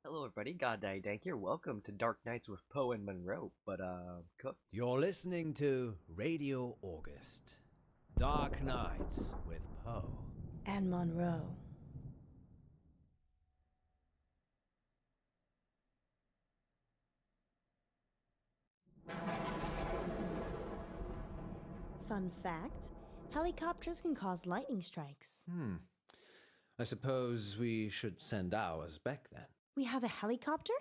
Hello everybody, Goddamn Dank here. Welcome to Dark Nights with Poe and Munro. Cook. You're listening to Radio August. Dark Nights with Poe and Munro. Fun fact, helicopters can cause lightning strikes. I suppose we should send ours back then. We have a helicopter?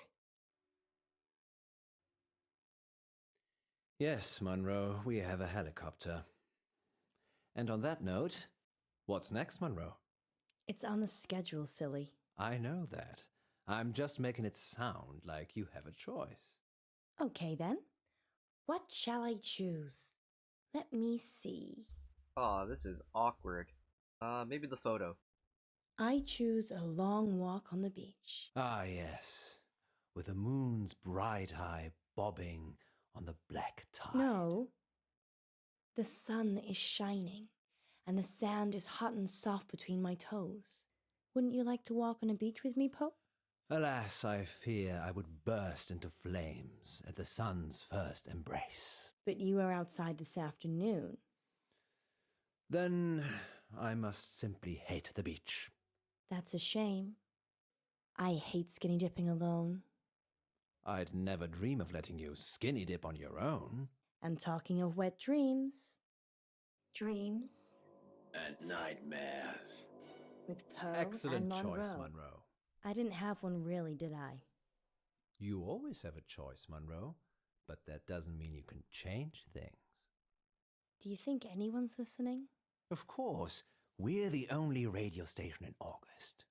Yes, Munro, we have a helicopter. And on that note, what's next, Munro? It's on the schedule, silly. I know that. I'm just making it sound like you have a choice. Okay then. What shall I choose? Let me see. Aw, this is awkward. Maybe the photo. I choose a long walk on the beach. Ah, yes. With the moon's bright eye bobbing on the black tide. No. The sun is shining, and the sand is hot and soft between my toes. Wouldn't you like to walk on a beach with me, Poe? Alas, I fear I would burst into flames at the sun's first embrace. But you were outside this afternoon. Then I must simply hate the beach. That's a shame. I hate skinny dipping alone. I'd never dream of letting you skinny dip on your own. And talking of wet dreams. Dreams? And nightmares. With Poe Excellent and choice, Munro. Munro. I didn't have one really, did I? You always have a choice, Munro, but that doesn't mean you can change things. Do you think anyone's listening? Of course, we're the only radio station in August.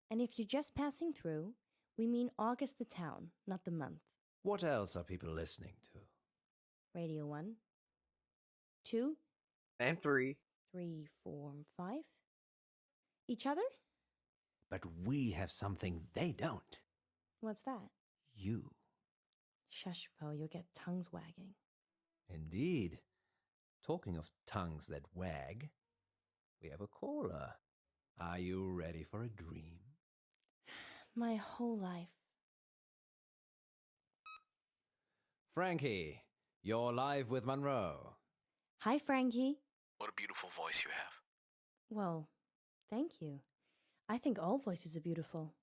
And if you're just passing through, we mean August the town, not the month. What else are people listening to? Radio 1, 2, And 3. 3, 4, and 5. Each other? But we have something they don't. What's that? You. Shush, Poe, you'll get tongues wagging. Indeed. Talking of tongues that wag, we have a caller. Are you ready for a dream? My whole life. Frankie, you're live with Munro. Hi, Frankie. What a beautiful voice you have. Well, thank you. I think all voices are beautiful.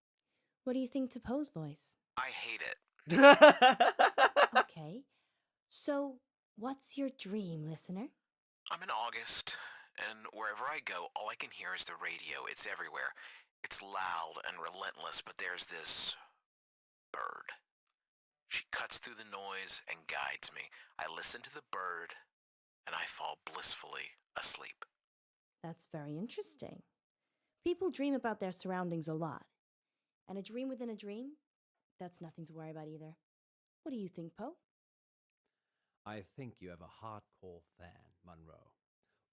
What do you think to Poe's voice? I hate it. Okay. So, what's your dream, listener? I'm in August, and wherever I go, all I can hear is the radio. It's everywhere. It's loud and relentless, but there's this bird. She cuts through the noise and guides me. I listen to the bird, and I fall blissfully asleep. That's very interesting. People dream about their surroundings a lot. And a dream within a dream? That's nothing to worry about either. What do you think, Poe? I think you have a hardcore fan, Munro.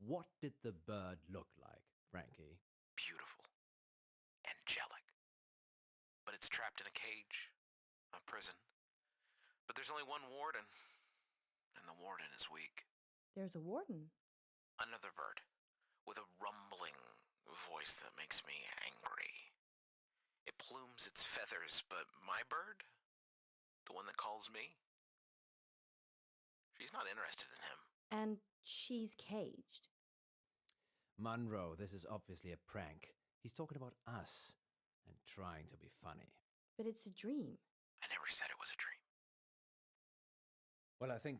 What did the bird look like, Frankie? Beautiful. Angelic. But it's trapped in a cage, a prison. But there's only one warden, and the warden is weak. There's a warden. Another bird, with a rumbling voice that makes me angry. It plumes its feathers, but my bird, the one that calls me, she's not interested in him. And she's caged. Munro, this is obviously a prank. He's talking about us and trying to be funny. But it's a dream. I never said it was a dream. Well, I think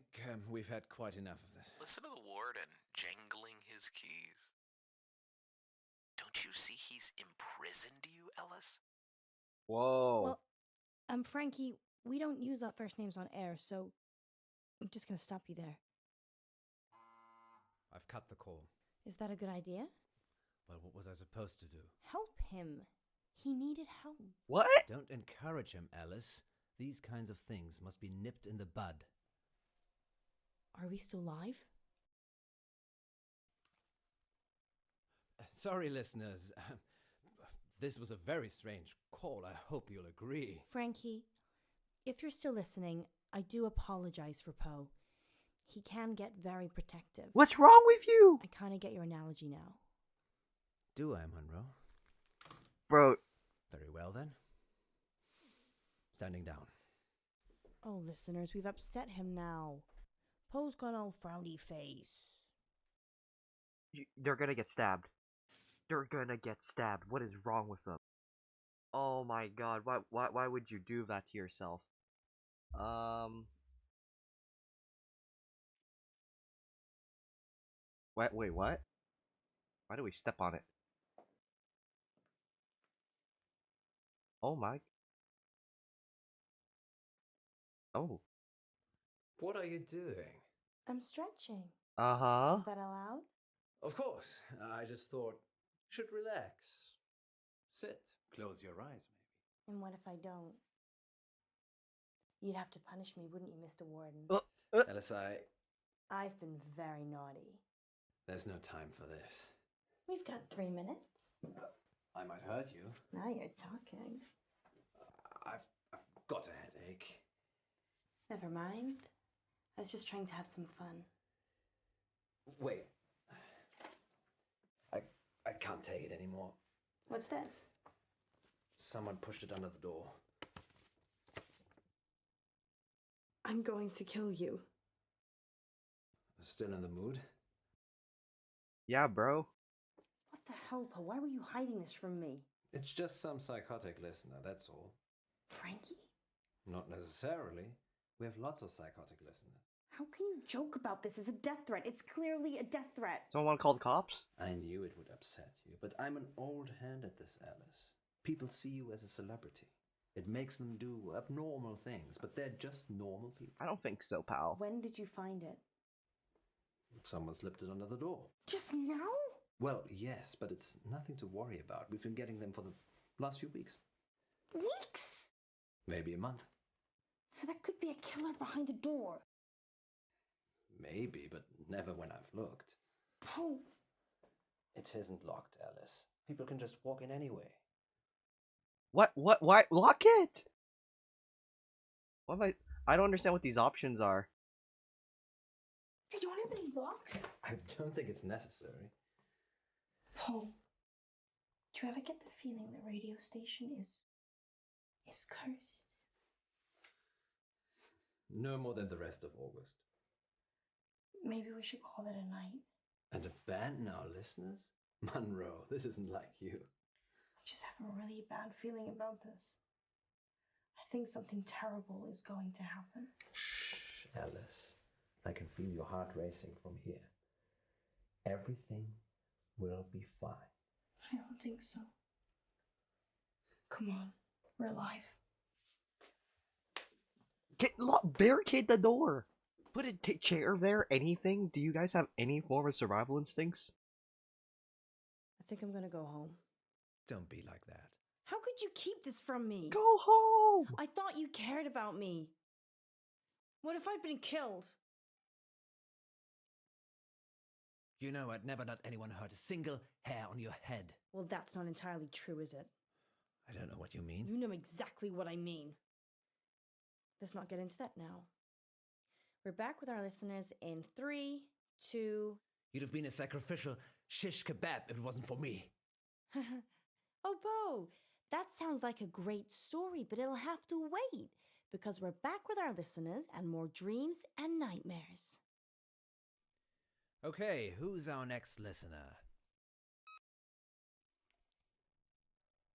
we've had quite enough of this. Listen to the warden jangling his keys. Don't you see he's imprisoned you, Ellis? Whoa. Well, Frankie, we don't use our first names on air, so I'm just going to stop you there. I've cut the call. Is that a good idea? Well, what was I supposed to do? Help him. He needed help. What? Don't encourage him, Alice. These kinds of things must be nipped in the bud. Are we still live? Sorry, listeners. This was a very strange call. I hope you'll agree. Frankie, if you're still listening, I do apologize for Poe. He can get very protective. What's wrong with you? I kind of get your analogy now. Do I, Munro? Bro, Very well, then. Standing down. Oh, listeners, we've upset him now. Poe's gone all frowny face. They're gonna get stabbed. They're gonna get stabbed. What is wrong with them? Oh my god, why would you do that to yourself? Wait, what? Why do we step on it? Oh my. Oh. What are you doing? I'm stretching. Uh-huh. Is that allowed? Of course. I just thought you should relax. Sit. Close your eyes, maybe. And what if I don't? You'd have to punish me, wouldn't you, Mr. Warden? Alice, I've been very naughty. there's no time for this. We've got 3 minutes. I might hurt you. Now you're talking. I've got a headache. Never mind. I was just trying to have some fun. Wait. I can't take it anymore. What's this? Someone pushed it under the door. I'm going to kill you. Still in the mood? Yeah, bro. What the hell, Poe? Why were you hiding this from me? It's just some psychotic listener, that's all. Frankie? Not necessarily. We have lots of psychotic listeners. How can you joke about this as a death threat? It's clearly a death threat. Someone want to call the cops? I knew it would upset you, but I'm an old hand at this, Alice. People see you as a celebrity. It makes them do abnormal things, but they're just normal people. I don't think so, pal. When did you find it? Someone slipped it under the door. Just now? Well, yes, but it's nothing to worry about. We've been getting them for the last few weeks. Weeks? Maybe a month. So that could be a killer behind the door. Maybe, but never when I've looked. Poe. It isn't locked, Alice. People can just walk in anyway. Why? Lock it! What am I don't understand what these options are. You don't have any locks? I don't think it's necessary. Poe. Do you ever get the feeling the radio station is cursed? No more than the rest of August. Maybe we should call it a night. And abandon our listeners? Munro, this isn't like you. I just have a really bad feeling about this. I think something terrible is going to happen. Shh, Alice. I can feel your heart racing from here. Everything will be fine. I don't think so. Come on, we're alive. Barricade the door. Put a chair there. Anything. Do you guys have any form of survival instincts? I think I'm gonna go home. Don't be like that. How could you keep this from me? Go home. I thought you cared about me. What if I'd been killed? You know I'd never let anyone hurt a single hair on your head. Well, that's not entirely true, is it? I don't know what you mean. You know exactly what I mean. Let's not get into that now. We're back with our listeners in 3, 2... You'd have been a sacrificial shish kebab if it wasn't for me. Oh, Poe, that sounds like a great story, but it'll have to wait, because we're back with our listeners and more dreams and nightmares. Okay, who's our next listener?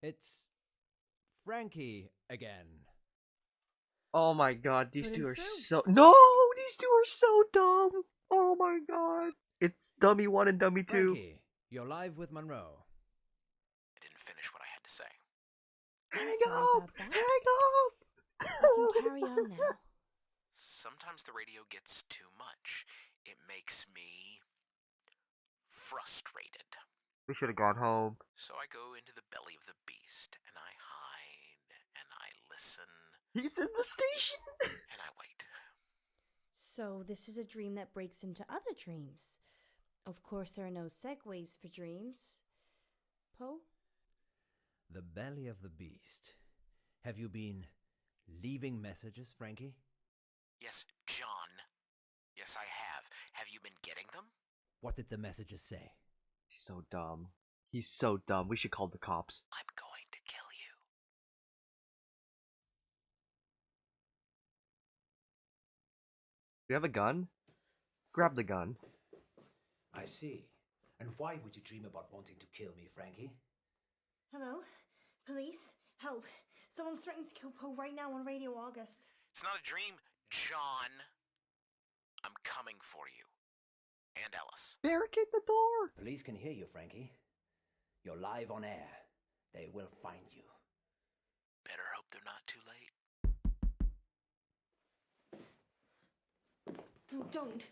It's Frankie again. Oh my god, these Put two him are through. so... No! These two are so dumb! Oh my god. It's Dummy 1 and Dummy 2. Frankie, you're live with Munro. I didn't finish what I had to say. Hang Sorry up! about that. Hang up! We can carry on now. Sometimes the radio gets too much. It makes me frustrated. We should have gone home. So I go into the belly of the beast, and I hide, and I listen, He's in the station! and I wait. So this is a dream that breaks into other dreams. Of course, there are no segues for dreams. Poe? The belly of the beast. Have you been leaving messages, Frankie? Yes, John. Yes, I have. Have you been getting them? What did the messages say? He's so dumb. He's so dumb. We should call the cops. I'm going to kill you. you have a gun? Grab the gun. I see. And why would you dream about wanting to kill me, Frankie? Hello? Police? Help. Someone's threatening to kill Poe right now on Radio August. It's not a dream, John. I'm coming for you. And Ellis. Barricade the door! Police can hear you, Frankie. You're live on air. They will find you. Better hope they're not too late. No, don't.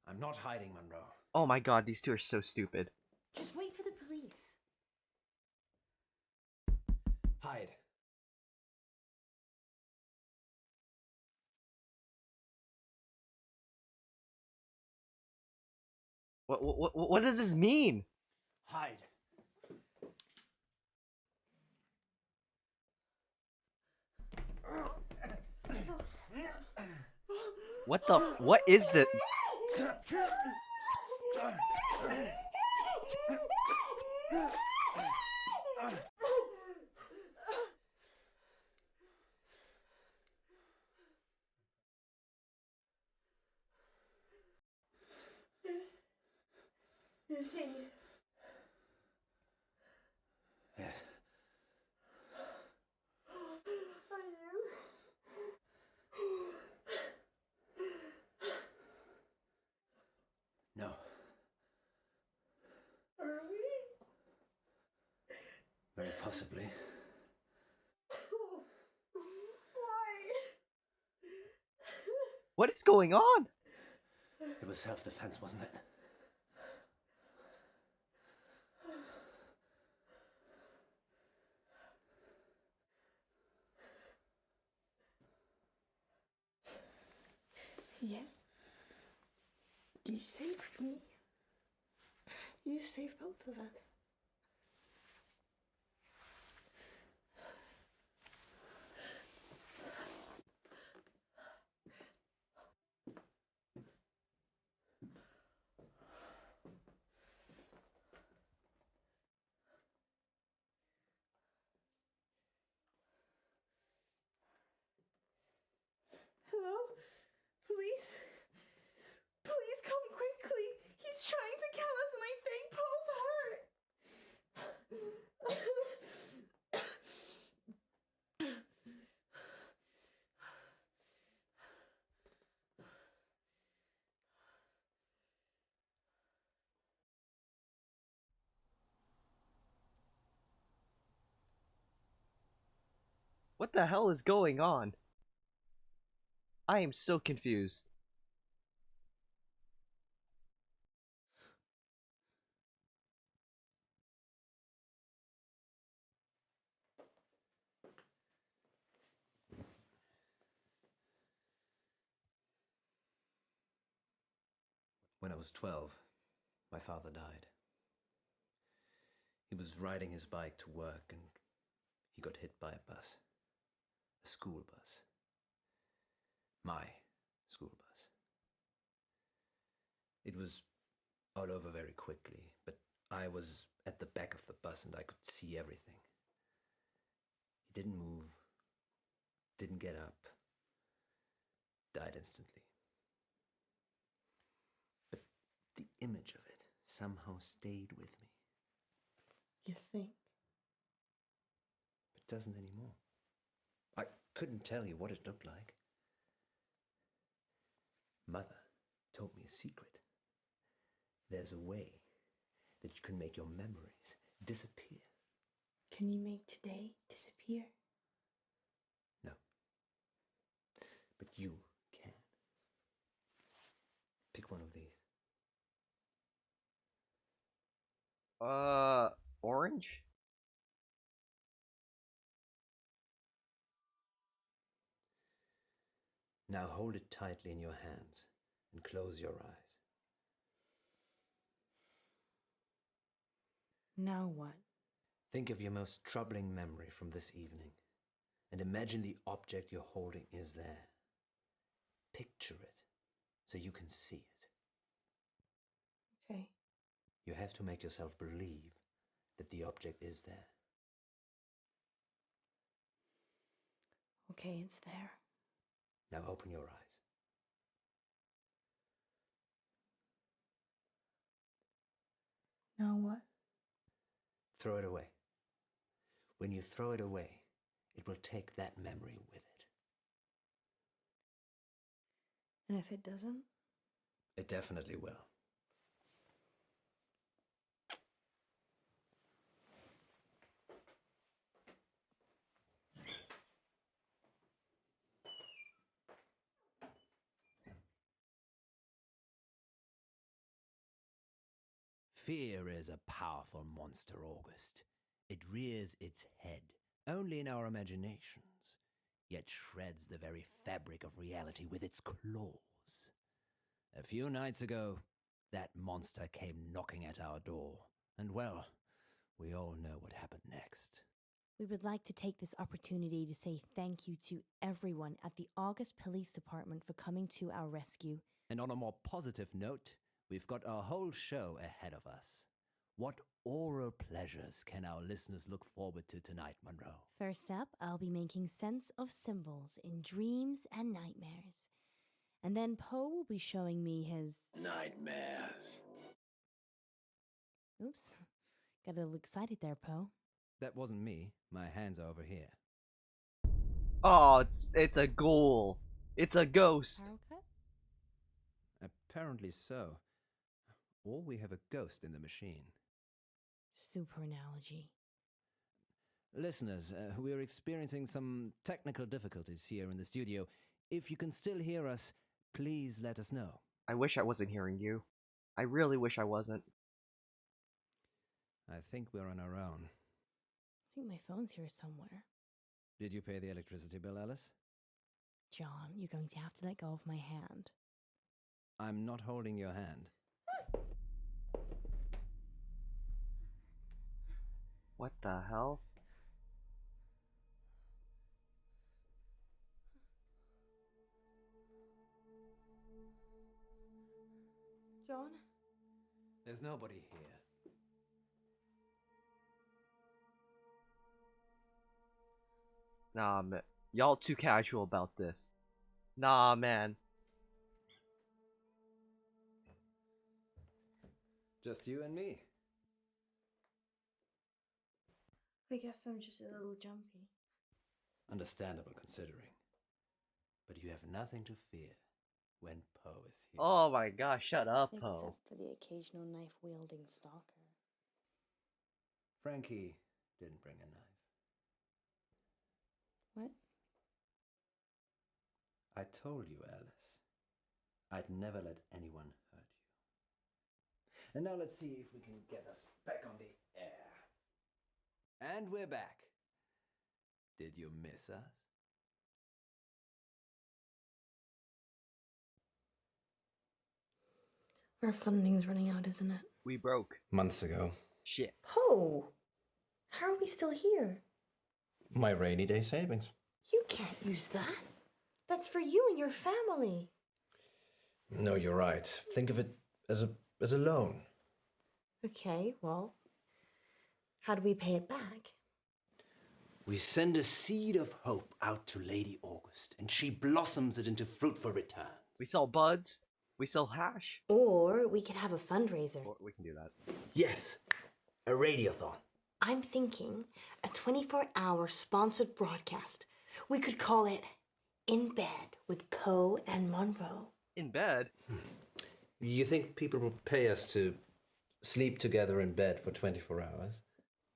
I'm not hiding, Munro. Oh my god, these two are so stupid. Just wait for the police. Hide. What does this mean? Hide. What is it? Is he? Yes. Are you? No. Are we? Very possibly. Why? What is going on? It was self-defense, wasn't it? Yes. You saved me. You saved both of us. Hello? Police? Please come quickly. He's trying to kill us and I think Poe's hurt. What the hell is going on? I am so confused. When I was 12, my father died. He was riding his bike to work and he got hit by a bus. A school bus. My school bus. It was all over very quickly, but I was at the back of the bus and I could see everything. He didn't move, didn't get up, died instantly. But the image of it somehow stayed with me. You think? It doesn't anymore. I couldn't tell you what it looked like. Mother told me a secret. There's a way that you can make your memories disappear. Can you make today disappear? No. But you can. Pick one of these. Orange? Now hold it tightly in your hands and close your eyes. Now what? Think of your most troubling memory from this evening and imagine the object you're holding is there. Picture it so you can see it. Okay. You have to make yourself believe that the object is there. Okay, it's there. Now open your eyes. Now what? Throw it away. When you throw it away, it will take that memory with it. And if it doesn't? It definitely will. Fear is a powerful monster, August. It rears its head only in our imaginations, yet shreds the very fabric of reality with its claws. A few nights ago, that monster came knocking at our door, and well, we all know what happened next. We would like to take this opportunity to say thank you to everyone at the August Police Department for coming to our rescue. And on a more positive note, we've got a whole show ahead of us. What oral pleasures can our listeners look forward to tonight, Munro? First up, I'll be making sense of symbols in dreams and nightmares. And then Poe will be showing me his... nightmares. Oops. Got a little excited there, Poe. That wasn't me. My hands are over here. Oh, it's a ghoul. It's a ghost. Power cut? Apparently so. Or we have a ghost in the machine. Super analogy. Listeners, we're experiencing some technical difficulties here in the studio. If you can still hear us, please let us know. I wish I wasn't hearing you. I really wish I wasn't. I think we're on our own. I think my phone's here somewhere. Did you pay the electricity bill, Alice? John, you're going to have to let go of my hand. I'm not holding your hand. What the hell? John? There's nobody here. Nah, man. Y'all too casual about this. Nah, man. Just you and me. I guess I'm just a little jumpy. Understandable considering. But you have nothing to fear when Poe is here. Oh my gosh, shut up, Poe. Except for the occasional knife-wielding stalker. Frankie didn't bring a knife. What? I told you, Alice. I'd never let anyone hurt you. And now let's see if we can get us back on the air. And we're back. Did you miss us? Our funding's running out, isn't it? We broke. Months ago. Shit. Poe! How are we still here? My rainy day savings. You can't use that. That's for you and your family. No, you're right. Think of it as a loan. Okay, well, how do we pay it back? We send a seed of hope out to Lady August, and she blossoms it into fruitful returns. We sell buds. We sell hash. Or we could have a fundraiser. Or we can do that. Yes, a radiothon. I'm thinking a 24-hour sponsored broadcast. We could call it In Bed with Poe and Munro. In bed? You think people will pay us to sleep together in bed for 24 hours?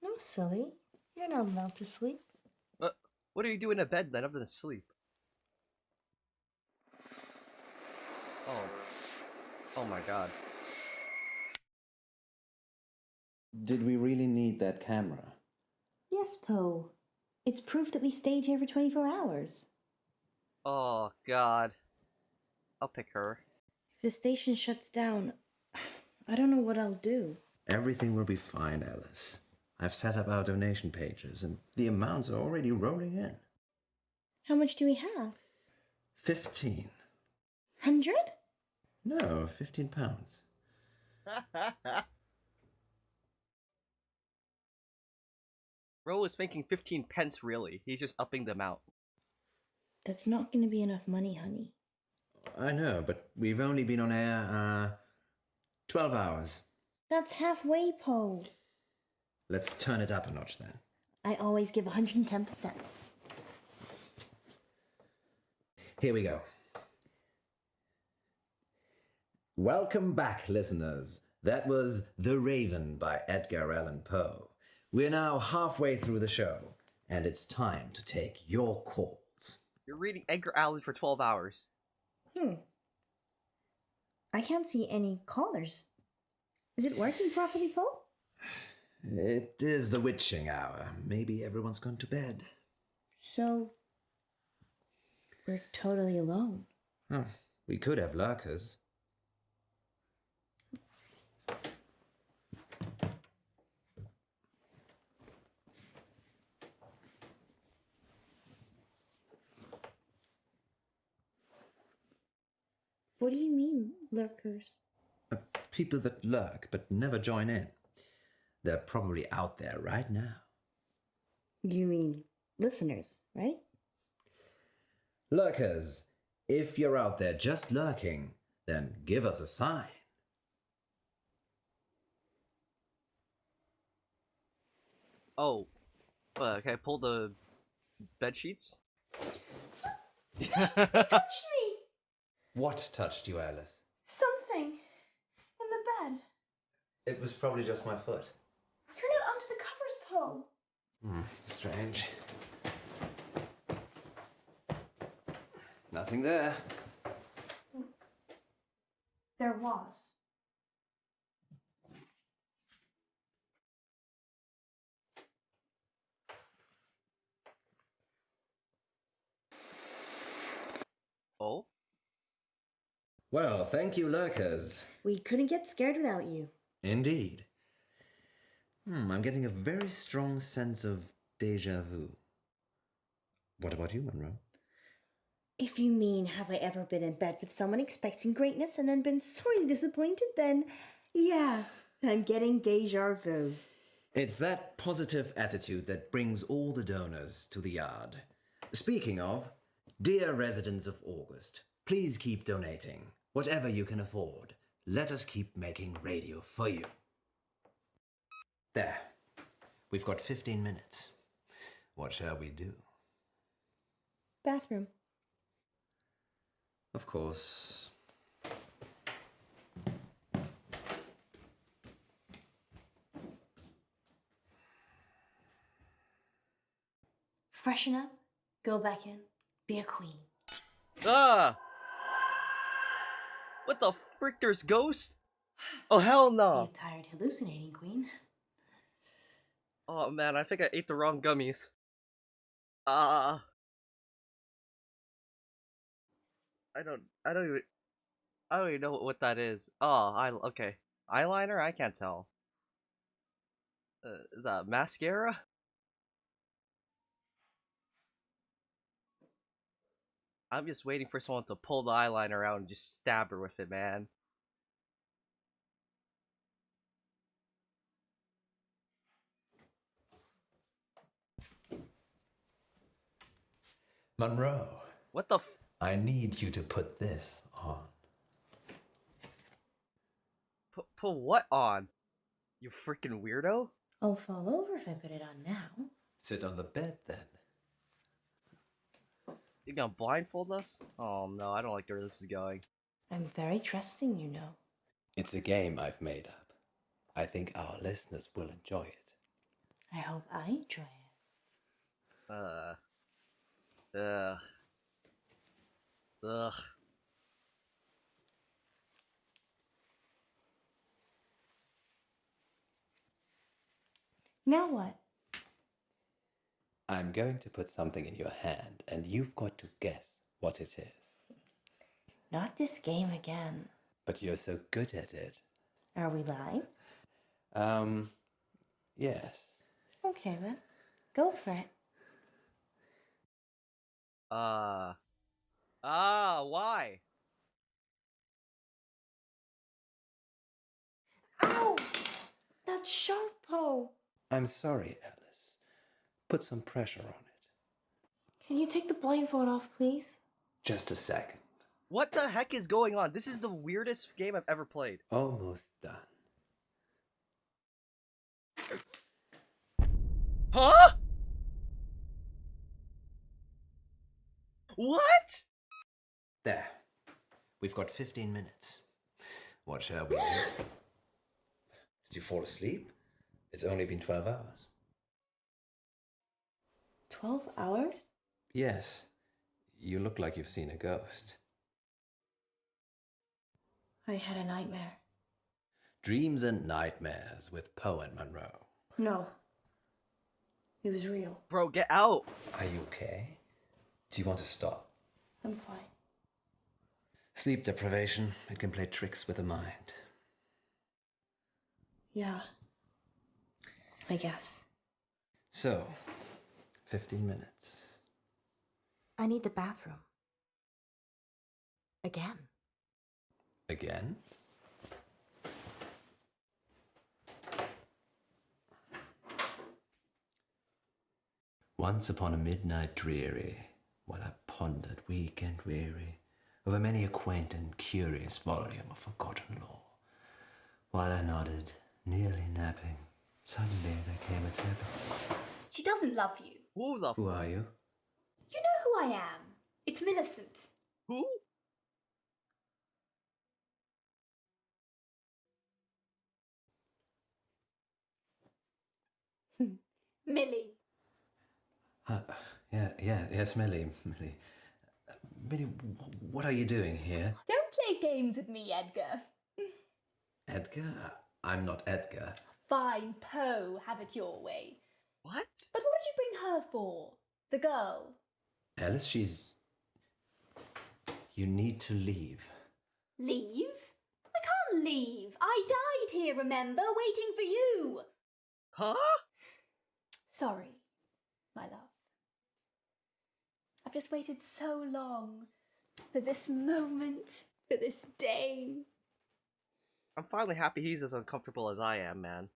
No, silly. You're not allowed to sleep. What are you doing in bed then other than sleep? Oh my god. Did we really need that camera? Yes, Poe. It's proof that we stayed here for 24 hours. Oh god. I'll pick her. If the station shuts down, I don't know what I'll do. Everything will be fine, Alice. I've set up our donation pages, and the amounts are already rolling in. How much do we have? 15. 100? No, 15 pounds. Ro was thinking 15 pence really. He's just upping them out. That's not going to be enough money, honey. I know, but we've only been on air, 12 hours. That's halfway, Poe. Let's turn it up a notch then. I always give 110%. Here we go. Welcome back, listeners. That was The Raven by Edgar Allan Poe. We're now halfway through the show, and it's time to take your calls. You're reading Edgar Allan for 12 hours. I can't see any callers. Is it working properly, Poe? It is the witching hour. Maybe everyone's gone to bed. So, we're totally alone. Oh, we could have lurkers. What do you mean, lurkers? People that lurk but never join in. They're probably out there right now. You mean listeners, right? Lurkers, if you're out there just lurking, then give us a sign. Oh, can I pull the bed sheets? Touch me! What touched you, Alice? Something in the bed. It was probably just my foot. You're not under the covers, Poe. Strange. Nothing there. There was. Oh? Well, thank you, lurkers. We couldn't get scared without you. Indeed. I'm getting a very strong sense of déjà vu. What about you, Munro? If you mean, have I ever been in bed with someone expecting greatness and then been sorely disappointed, then yeah, I'm getting deja vu. It's that positive attitude that brings all the donors to the yard. Speaking of, dear residents of August, please keep donating. Whatever you can afford. Let us keep making radio for you. There. We've got 15 minutes. What shall we do? Bathroom. Of course. Freshen up, go back in, be a queen. Ah! What the frick, there's ghosts? Oh, hell no! Be a tired, hallucinating queen. Oh man, I think I ate the wrong gummies. I don't even know what that is. Oh, okay. Eyeliner? I can't tell. Is that mascara? I'm just waiting for someone to pull the eyeliner out and just stab her with it, man. Munro. What the I need you to put this on. Put what on? You freaking weirdo? I'll fall over if I put it on now. Sit on the bed then. You gonna blindfold us? Oh no, I don't like where this is going. I'm very trusting, you know. It's a game I've made up. I think our listeners will enjoy it. I hope I enjoy it. Ugh. Now what? I'm going to put something in your hand, and you've got to guess what it is. Not this game again. But you're so good at it. Are we live? Yes. Okay then. Go for it. Why? Ow! That's sharp, Poe. I'm sorry, Alice. Put some pressure on it. Can you take the blindfold off, please? Just a second. What the heck is going on? This is the weirdest game I've ever played. Almost done. Huh? What? There. We've got 15 minutes. What shall we do? Did you fall asleep? It's only been 12 hours. 12 hours? Yes. You look like you've seen a ghost. I had a nightmare. Dreams and Nightmares with Poe and Munro. No. It was real. Bro, get out. Are you okay? Do you want to stop? I'm fine. Sleep deprivation, it can play tricks with the mind. Yeah. I guess. So, 15 minutes. I need the bathroom. Again. Again? Once upon a midnight dreary, while I pondered weak and weary over many a quaint and curious volume of forgotten lore, while I nodded, nearly napping, suddenly there came a tapping. She doesn't love you. Who are you? You know who I am. It's Millicent. Who? Millie. Yes, Millie. Millie, what are you doing here? Don't play games with me, Edgar. Edgar? I'm not Edgar. Fine, Poe, have it your way. What? But what did you bring her for? The girl? Alice, she's... You need to leave. Leave? I can't leave. I died here, remember? Waiting for you. Huh? Sorry, my love. I've just waited so long for this moment, for this day. I'm finally happy he's as uncomfortable as I am, man.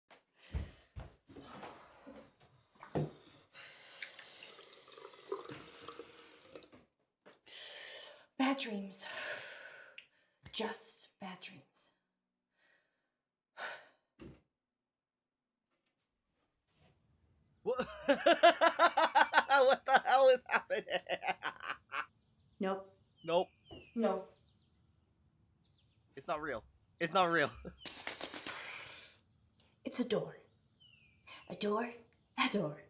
Bad dreams. Just bad dreams. What? What the hell is happening? Nope. Nope. No. It's not real. It's not real. It's a door. A door. A door.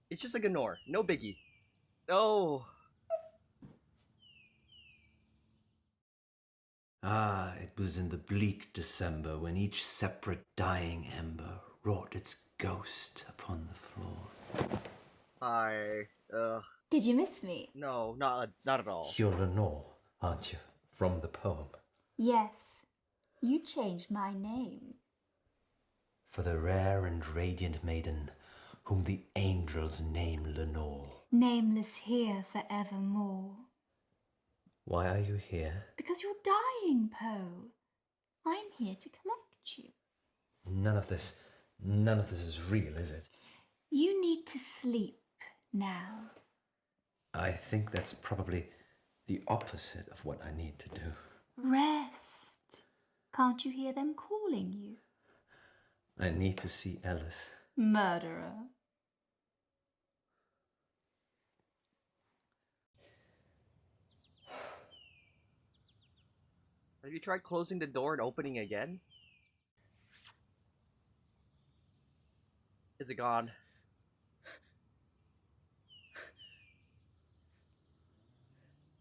It's just a Gnor. No biggie. Oh. Ah, it was in the bleak December when each separate dying ember wrought its ghost upon the floor. Did you miss me? No, not at all. You're Lenore, aren't you? From the poem. Yes. You changed my name. For the rare and radiant maiden whom the angels name Lenore. Nameless here forevermore. Why are you here? Because you're dying, Poe. I'm here to collect you. None of this is real, is it? You need to sleep now. I think that's probably the opposite of what I need to do. Rest. Can't you hear them calling you? I need to see Alice. Murderer. Have you tried closing the door and opening again? Is it gone?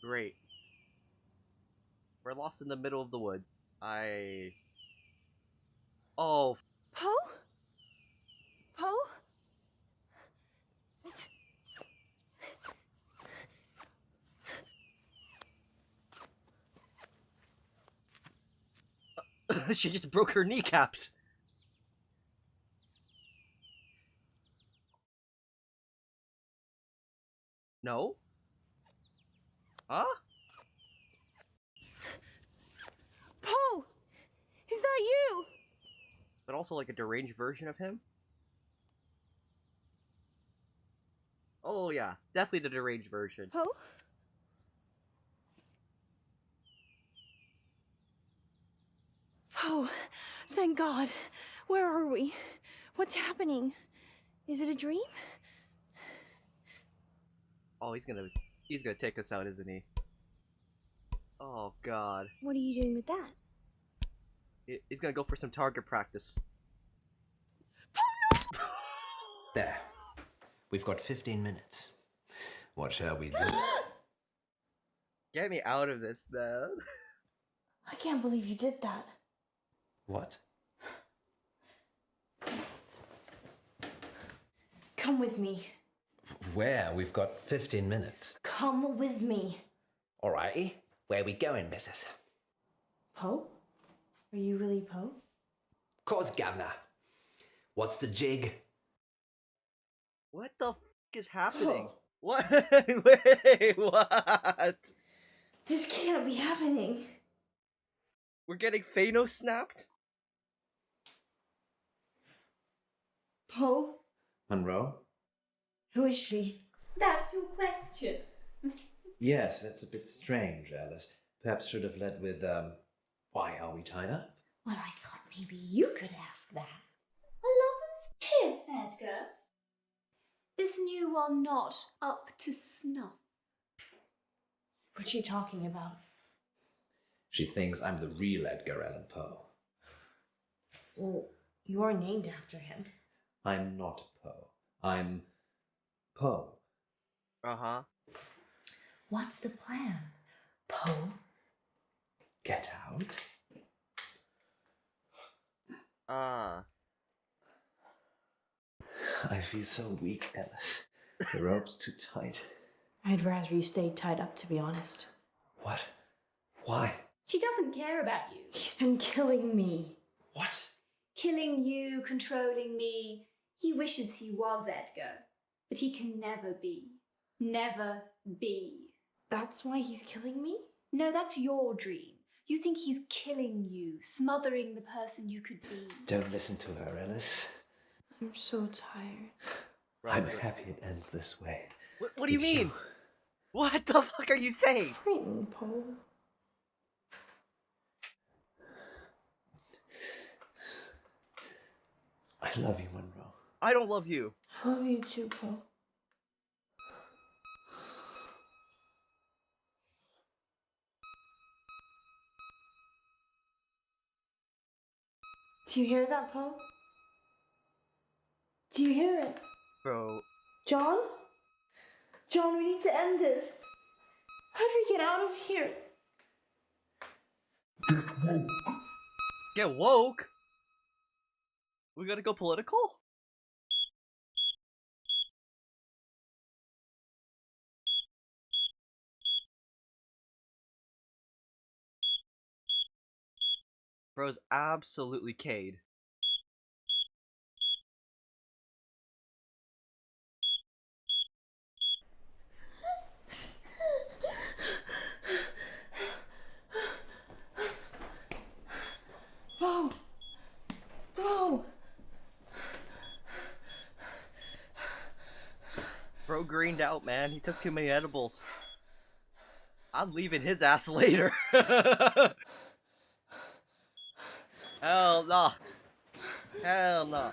Great. We're lost in the middle of the wood. Oh. Poe? Poe? She just broke her kneecaps. No? Huh? Poe! Is that you? But also like a deranged version of him? Oh yeah, definitely the deranged version. Poe? Oh, thank God. Where are we? What's happening? Is it a dream? Oh, he's gonna take us out, isn't he? Oh God. What are you doing with that? He's gonna go for some target practice. There. We've got 15 minutes. What shall we do? Get me out of this, man. I can't believe you did that. What? Come with me. Where? We've got 15 minutes. Come with me. Alrighty. Where we going, missus? Poe? Are you really Poe? Course, governor. What's the jig? What the f is happening? Oh. What? Wait, what? This can't be happening. We're getting Phano snapped? Poe? Munro? Who is she? That's your question. Yes, that's a bit strange, Alice. Perhaps should have led with, why are we tied up? Well, I thought maybe you could ask that. A lover's tiff, Edgar. This new one not up to snuff. What's she talking about? She thinks I'm the real Edgar Allan Poe. Well, you are named after him. I'm not Poe. I'm Poe. Uh-huh. What's the plan, Poe? Get out? I feel so weak, Alice. The rope's too tight. I'd rather you stayed tied up, to be honest. What? Why? She doesn't care about you. He's been killing me. What? Killing you, controlling me. He wishes he was Edgar, but he can never be. Never be. That's why he's killing me? No, that's your dream. You think he's killing you, smothering the person you could be. Don't listen to her, Alice. I'm so tired. I'm happy it ends this way. What do you mean? What the fuck are you saying? Frightened, Poe. I love you, Munro. I don't love you. I love you too, Poe. Do you hear that, Poe? Do you hear it? Bro. John? John, we need to end this. How do we get out of here? Get woke? We gotta go political? Bro's absolutely Cade. Poe! Poe! Bro greened out, man. He took too many edibles. I'm leaving his ass later. Hell nah. Hell nah.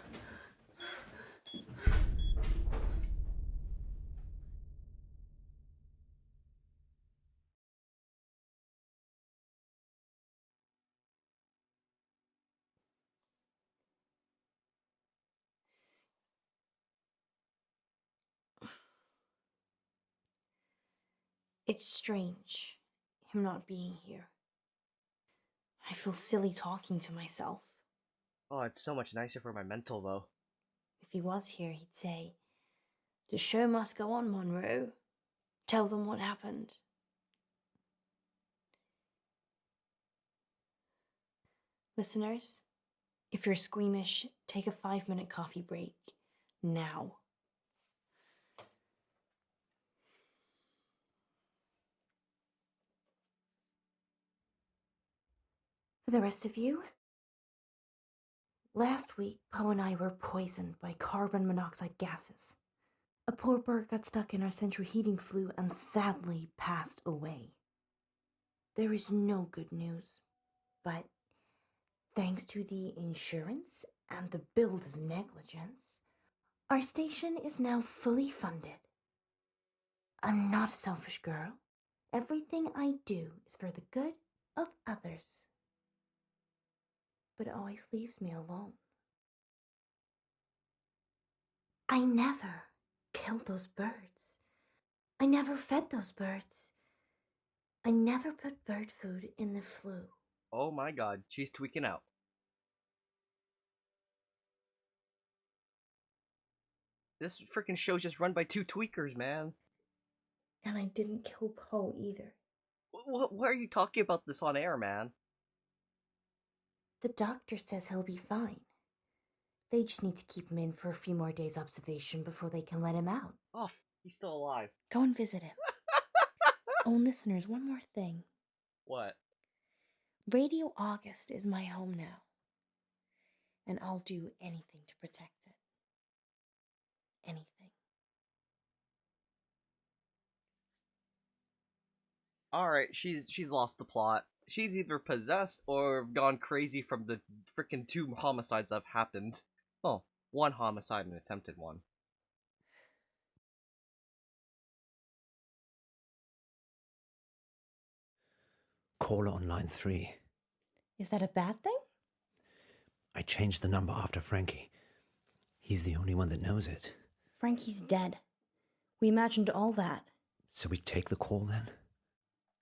It's strange, him not being here. I feel silly talking to myself. Oh, it's so much nicer for my mental, though. If he was here, he'd say, "The show must go on, Munro. Tell them what happened." Listeners, if you're squeamish, take a 5-minute coffee break. Now. For the rest of you, last week, Poe and I were poisoned by carbon monoxide gases. A poor bird got stuck in our central heating flue and sadly passed away. There is no good news, but thanks to the insurance and the builder's negligence, Our station is now fully funded. I'm not a selfish girl. Everything I do is for the good of others. But it always leaves me alone. I never killed those birds. I never fed those birds. I never put bird food in the flue. Oh my god, she's tweaking out. This freaking show's just run by two tweakers, man. And I didn't kill Poe either. What are you talking about this on air, man? The doctor says he'll be fine. They just need to keep him in for a few more days' observation before they can let him out. Oh, he's still alive. Go and visit him. Oh, and listeners, one more thing. What? Radio August is my home now. And I'll do anything to protect it. Anything. Alright, she's lost the plot. She's either possessed or gone crazy from the freaking 2 homicides that have happened. Oh, 1 homicide and attempted one. Caller on line 3. Is that a bad thing? I changed the number after Frankie. He's the only one that knows it. Frankie's dead. We imagined all that. So we take the call then?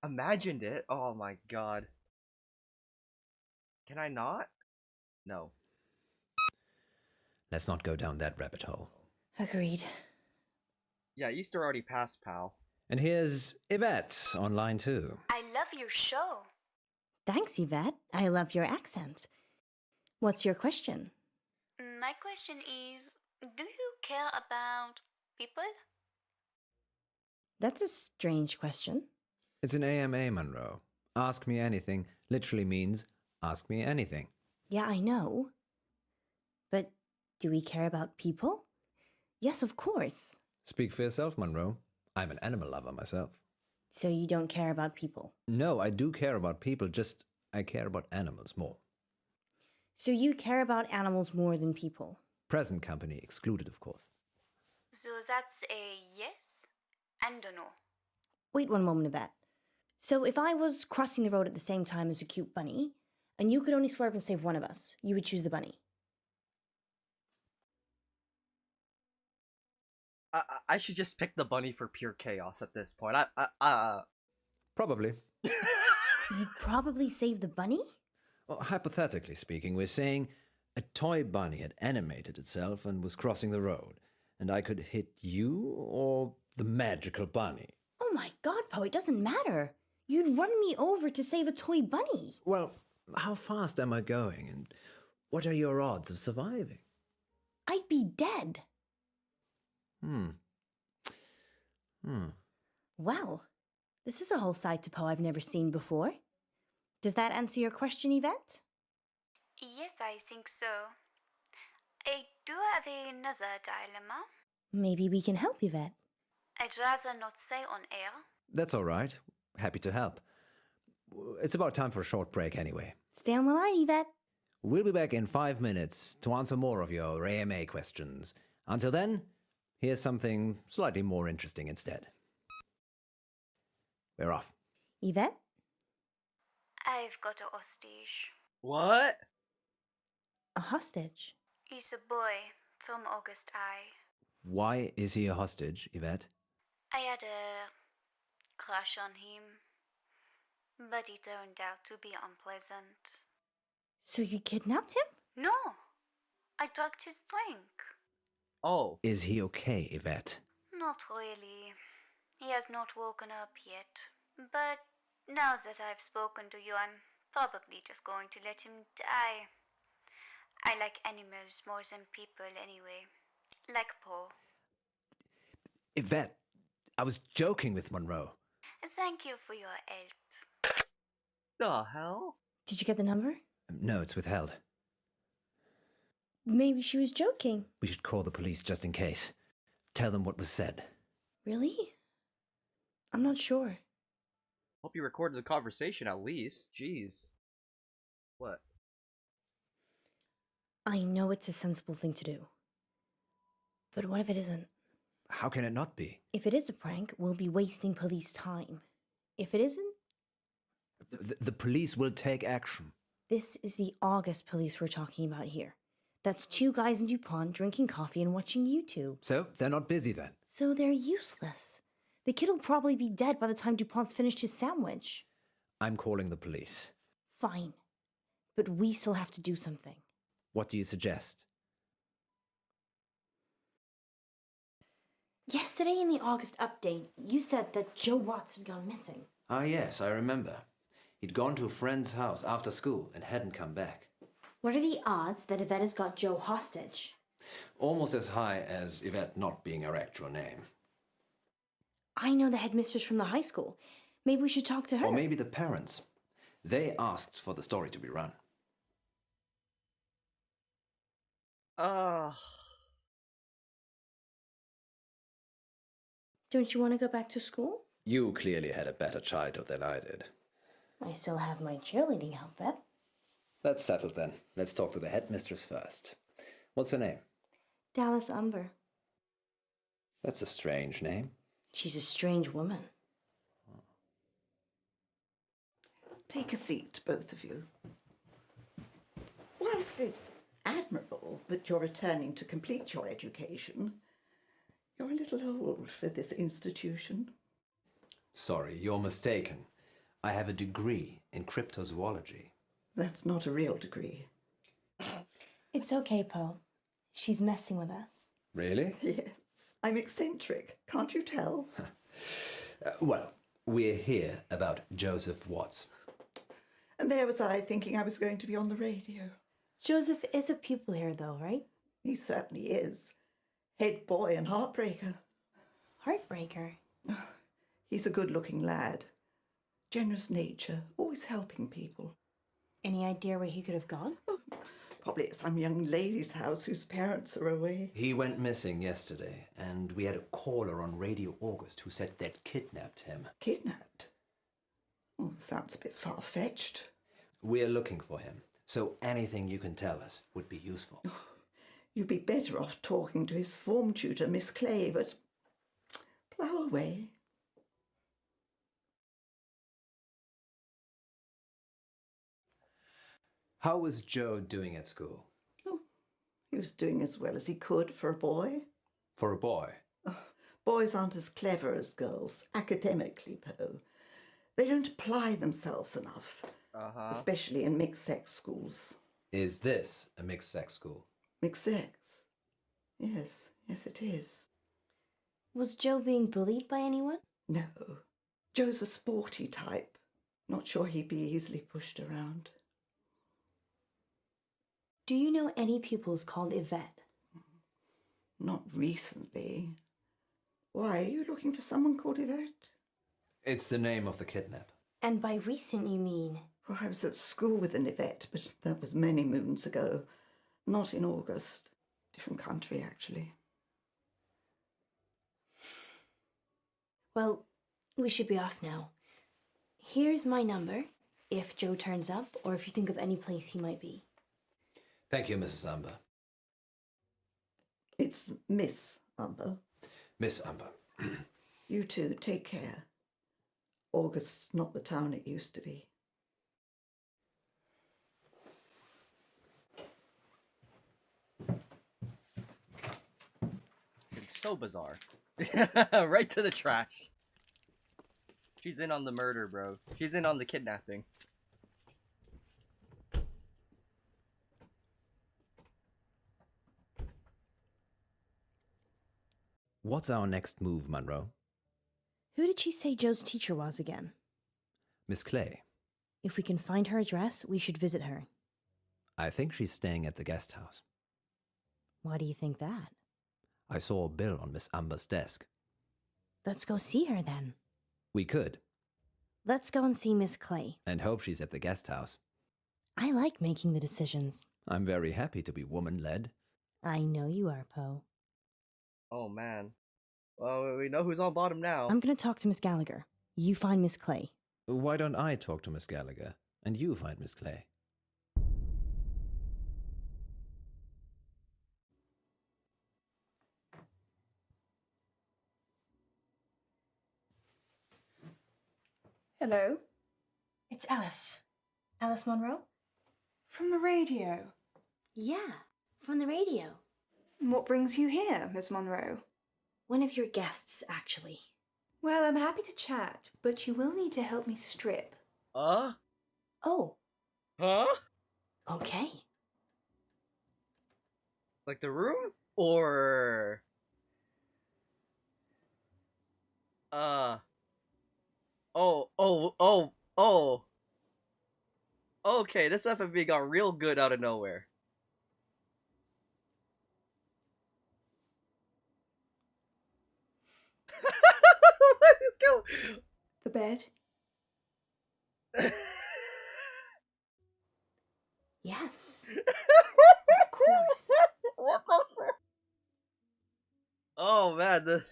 Imagined it? Oh my god. Can I not? No. Let's not go down that rabbit hole. Agreed. Yeah, Easter already passed, pal. And here's Yvette on line 2. I love your show. Thanks, Yvette. I love your accent. What's your question? My question is, do you care about people? That's a strange question. It's an AMA, Munro. Ask me anything literally means ask me anything. Yeah, I know. But do we care about people? Yes, of course. Speak for yourself, Munro. I'm an animal lover myself. So you don't care about people? No, I do care about people, just I care about animals more. So you care about animals more than people? Present company excluded, of course. So that's a yes and a no. Wait one moment, Yvette. So if I was crossing the road at the same time as a cute bunny, and you could only swerve and save one of us, you would choose the bunny? I should just pick the bunny for pure chaos at this point. Probably. You'd probably save the bunny? Well, hypothetically speaking, we're saying a toy bunny had animated itself and was crossing the road, and I could hit you or the magical bunny. Oh my god, Poe, it doesn't matter. You'd run me over to save a toy bunny. Well, how fast am I going, and what are your odds of surviving? I'd be dead. Well, this is a whole side to Poe I've never seen before. Does that answer your question, Yvette? Yes, I think so. I do have another dilemma. Maybe we can help, Yvette. I'd rather not say on air. That's all right. Happy to help. It's about time for a short break anyway. Stay on the line, Yvette. We'll be back in 5 minutes to answer more of your AMA questions. Until then, here's something slightly more interesting instead. We're off. Yvette? I've got a hostage. What? A hostage? He's a boy from August I. Why is he a hostage, Yvette? I had a crush on him, but he turned out to be unpleasant. So you kidnapped him? No, I drugged his drink. Oh. Is he okay, Yvette? Not really. He has not woken up yet. But now that I've spoken to you, I'm probably just going to let him die. I like animals more than people anyway. Like Poe. Yvette, I was joking with Munro. Thank you for your help. The hell? Did you get the number? No, it's withheld. Maybe she was joking. We should call the police just in case. Tell them what was said. Really? I'm not sure. Hope you recorded the conversation at least. Jeez. What? I know it's a sensible thing to do. But what if it isn't? How can it not be? If it is a prank, we'll be wasting police time. If it isn't, The police will take action. this is the August police we're talking about here. That's 2 guys in DuPont drinking coffee and watching YouTube. So, they're not busy then? So they're useless. The kid will probably be dead by the time DuPont's finished his sandwich. I'm calling the police. Fine. But we still have to do something. What do you suggest? Yesterday in the August update, you said that Joe Watts had gone missing. Ah, yes, I remember. He'd gone to a friend's house after school and hadn't come back. What are the odds that Yvette has got Joe hostage? Almost as high as Yvette not being her actual name. I know the headmistress from the high school. Maybe we should talk to her. Or maybe the parents. They asked for the story to be run. Don't you want to go back to school? You clearly had a better childhood than I did. I still have my cheerleading outfit. That's settled then. Let's talk to the headmistress first. What's her name? Dallas Umber. That's a strange name. She's a strange woman. Take a seat, both of you. Whilst it's admirable that you're returning to complete your education, you're a little old for this institution. Sorry, you're mistaken. I have a degree in cryptozoology. That's not a real degree. It's okay, Poe. She's messing with us. Really? Yes, I'm eccentric, can't you tell? Well, we're here about Joseph Watts. And there was I thinking I was going to be on the radio. Joseph is a pupil here, though, right? He certainly is. Head boy and heartbreaker. Heartbreaker. He's a good-looking lad. Generous nature, always helping people. Any idea where he could have gone? Probably at some young lady's house whose parents are away. He went missing yesterday, and we had a caller on Radio August who said they'd kidnapped him. Kidnapped? Oh, sounds a bit far-fetched. We're looking for him, so anything you can tell us would be useful. You'd be better off talking to his form tutor, Miss Clay, but plough away. How was Joe doing at school? Oh, he was doing as well as he could for a boy. For a boy? Boys aren't as clever as girls, academically, Poe. They don't apply themselves enough, especially in mixed-sex schools. Is this a mixed-sex school? Mixed-sex? Yes, it is. Was Joe being bullied by anyone? No. Joe's a sporty type. Not sure he'd be easily pushed around. Do you know any pupils called Yvette? Not recently. Why, are you looking for someone called Yvette? It's the name of the kidnap. And by recent, you mean? Well, I was at school with an Yvette, but that was many moons ago. Not in August. Different country, actually. Well, we should be off now. Here's my number, if Joe turns up, or if you think of any place he might be. Thank you, Mrs. Umber. It's Miss Umber. Miss Umber. You too, take care. August's not the town it used to be. It's so bizarre. Right to the trash. She's in on the murder, bro. She's in on the kidnapping. What's our next move, Munro? Who did she say Joe's teacher was again? Miss Clay. If we can find her address, we should visit her. I think she's staying at the guest house. Why do you think that? I saw a bill on Miss Umber's desk. Let's go see her then. We could. Let's go and see Miss Clay. And hope she's at the guest house. I like making the decisions. I'm very happy to be woman-led. I know you are, Poe. Oh, man. Well, we know who's on bottom now. I'm going to talk to Miss Gallagher. You find Miss Clay. Why don't I talk to Miss Gallagher, and you find Miss Clay? Hello? It's Alice. Alice Munro? From the radio. Yeah, from the radio. What brings you here, Miss Munro? One of your guests, actually. Well, I'm happy to chat, but you will need to help me strip. Oh. Huh? Okay. Like the room? Or... Oh. Okay, this FMV got real good out of nowhere. Let's go. The bed? Yes. Of course. What the fuck? Oh man, the...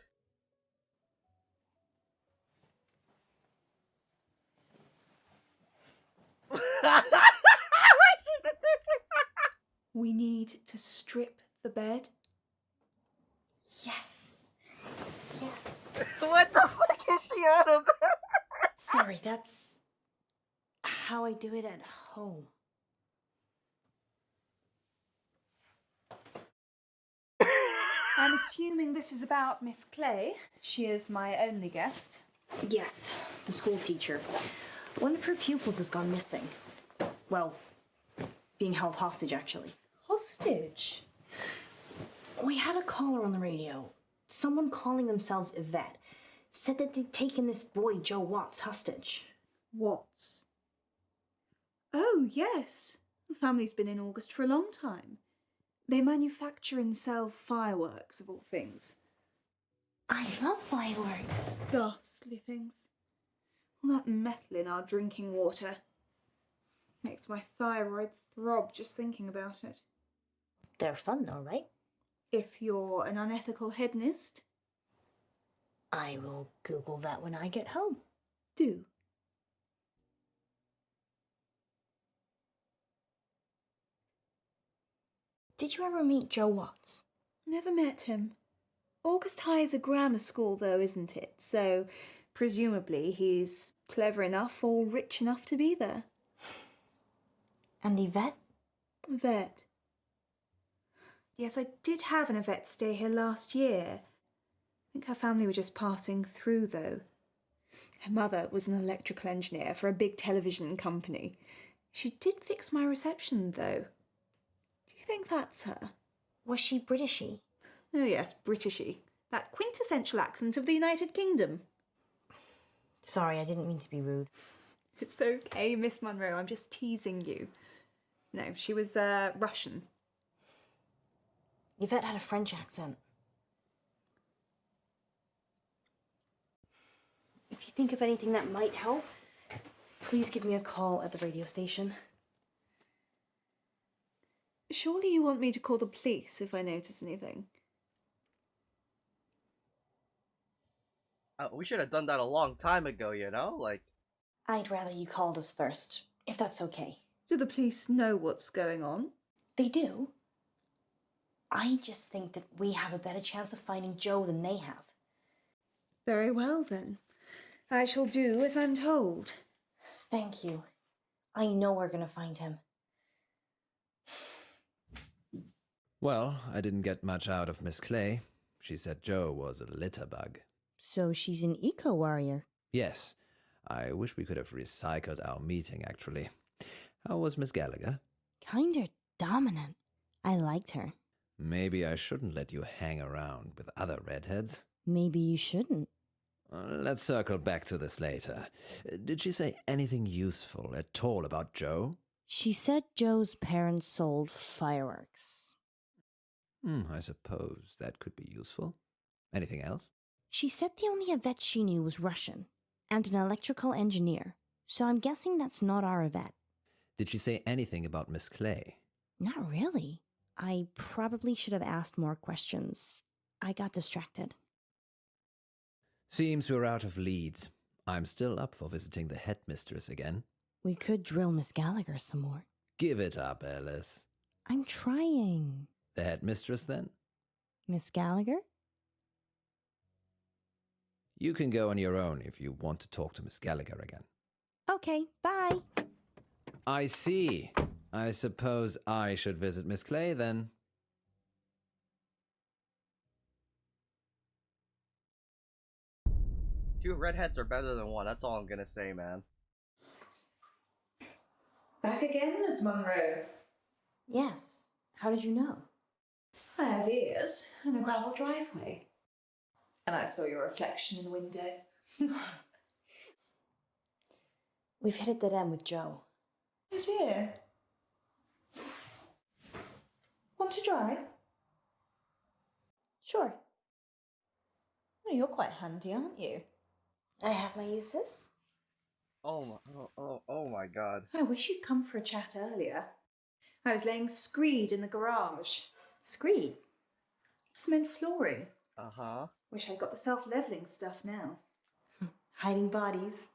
We need to strip the bed. Yes. Yes. What the fuck is she out of? Sorry, that's how I do it at home. I'm assuming this is about Miss Clay. She is my only guest. Yes, the school teacher. One of her pupils has gone missing. Well, being held hostage, actually. Hostage? We had a caller on the radio. Someone calling themselves Yvette said that they'd taken this boy, Joe Watts, hostage. Watts? Oh, yes. The family's been in August for a long time. They manufacture and sell fireworks, of all things. I love fireworks. Ghastly things. All that metal in our drinking water. Makes my thyroid throb just thinking about it. They're fun though, right? If you're an unethical hedonist. I will Google that when I get home. Do. Did you ever meet Joe Watts? Never met him. August High is a grammar school though, isn't it? So, presumably he's clever enough or rich enough to be there. And Yvette? Yvette. Yes, I did have an Yvette stay here last year. I think her family were just passing through, though. Her mother was an electrical engineer for a big television company. She did fix my reception, though. Do you think that's her? Was she Britishy? Oh yes, Britishy. That quintessential accent of the United Kingdom. Sorry, I didn't mean to be rude. It's okay, Miss Munro, I'm just teasing you. No, she was Russian. Yvette had a French accent. If you think of anything that might help, please give me a call at the radio station. Surely you want me to call the police if I notice anything? We should have done that a long time ago, you know? Like... I'd rather you called us first, if that's okay. Do the police know what's going on? They do. I just think that we have a better chance of finding Joe than they have. Very well, then. I shall do as I'm told. Thank you. I know we're going to find him. Well, I didn't get much out of Miss Clay. She said Joe was a litter bug. So she's an eco-warrior? Yes. I wish we could have recycled our meeting, actually. How was Miss Gallagher? Kinda dominant. I liked her. Maybe I shouldn't let you hang around with other redheads. Maybe you shouldn't. Let's circle back to this later. Did she say anything useful at all about Joe? She said Joe's parents sold fireworks. I suppose that could be useful. Anything else? She said the only Yvette she knew was Russian, and an electrical engineer, so I'm guessing that's not our Yvette. Did she say anything about Miss Clay? Not really. I probably should have asked more questions. I got distracted. Seems we're out of leads. I'm still up for visiting the headmistress again. We could drill Miss Gallagher some more. Give it up, Alice. I'm trying. The headmistress, then? Miss Gallagher? You can go on your own if you want to talk to Miss Gallagher again. Okay, bye. I see. I suppose I should visit Miss Clay then. Two redheads are better than one. That's all I'm gonna say, man. Back again, Miss Munro. Yes. How did you know? I have ears and a gravel driveway. And I saw your reflection in the window. We've hit a dead end with Joe. Oh dear. Want to drive? Sure. Well, you're quite handy, aren't you? I have my uses. Oh my god. I wish you'd come for a chat earlier. I was laying screed in the garage. Screed? Cement flooring. Uh-huh. Wish I'd got the self-leveling stuff now. Hiding bodies.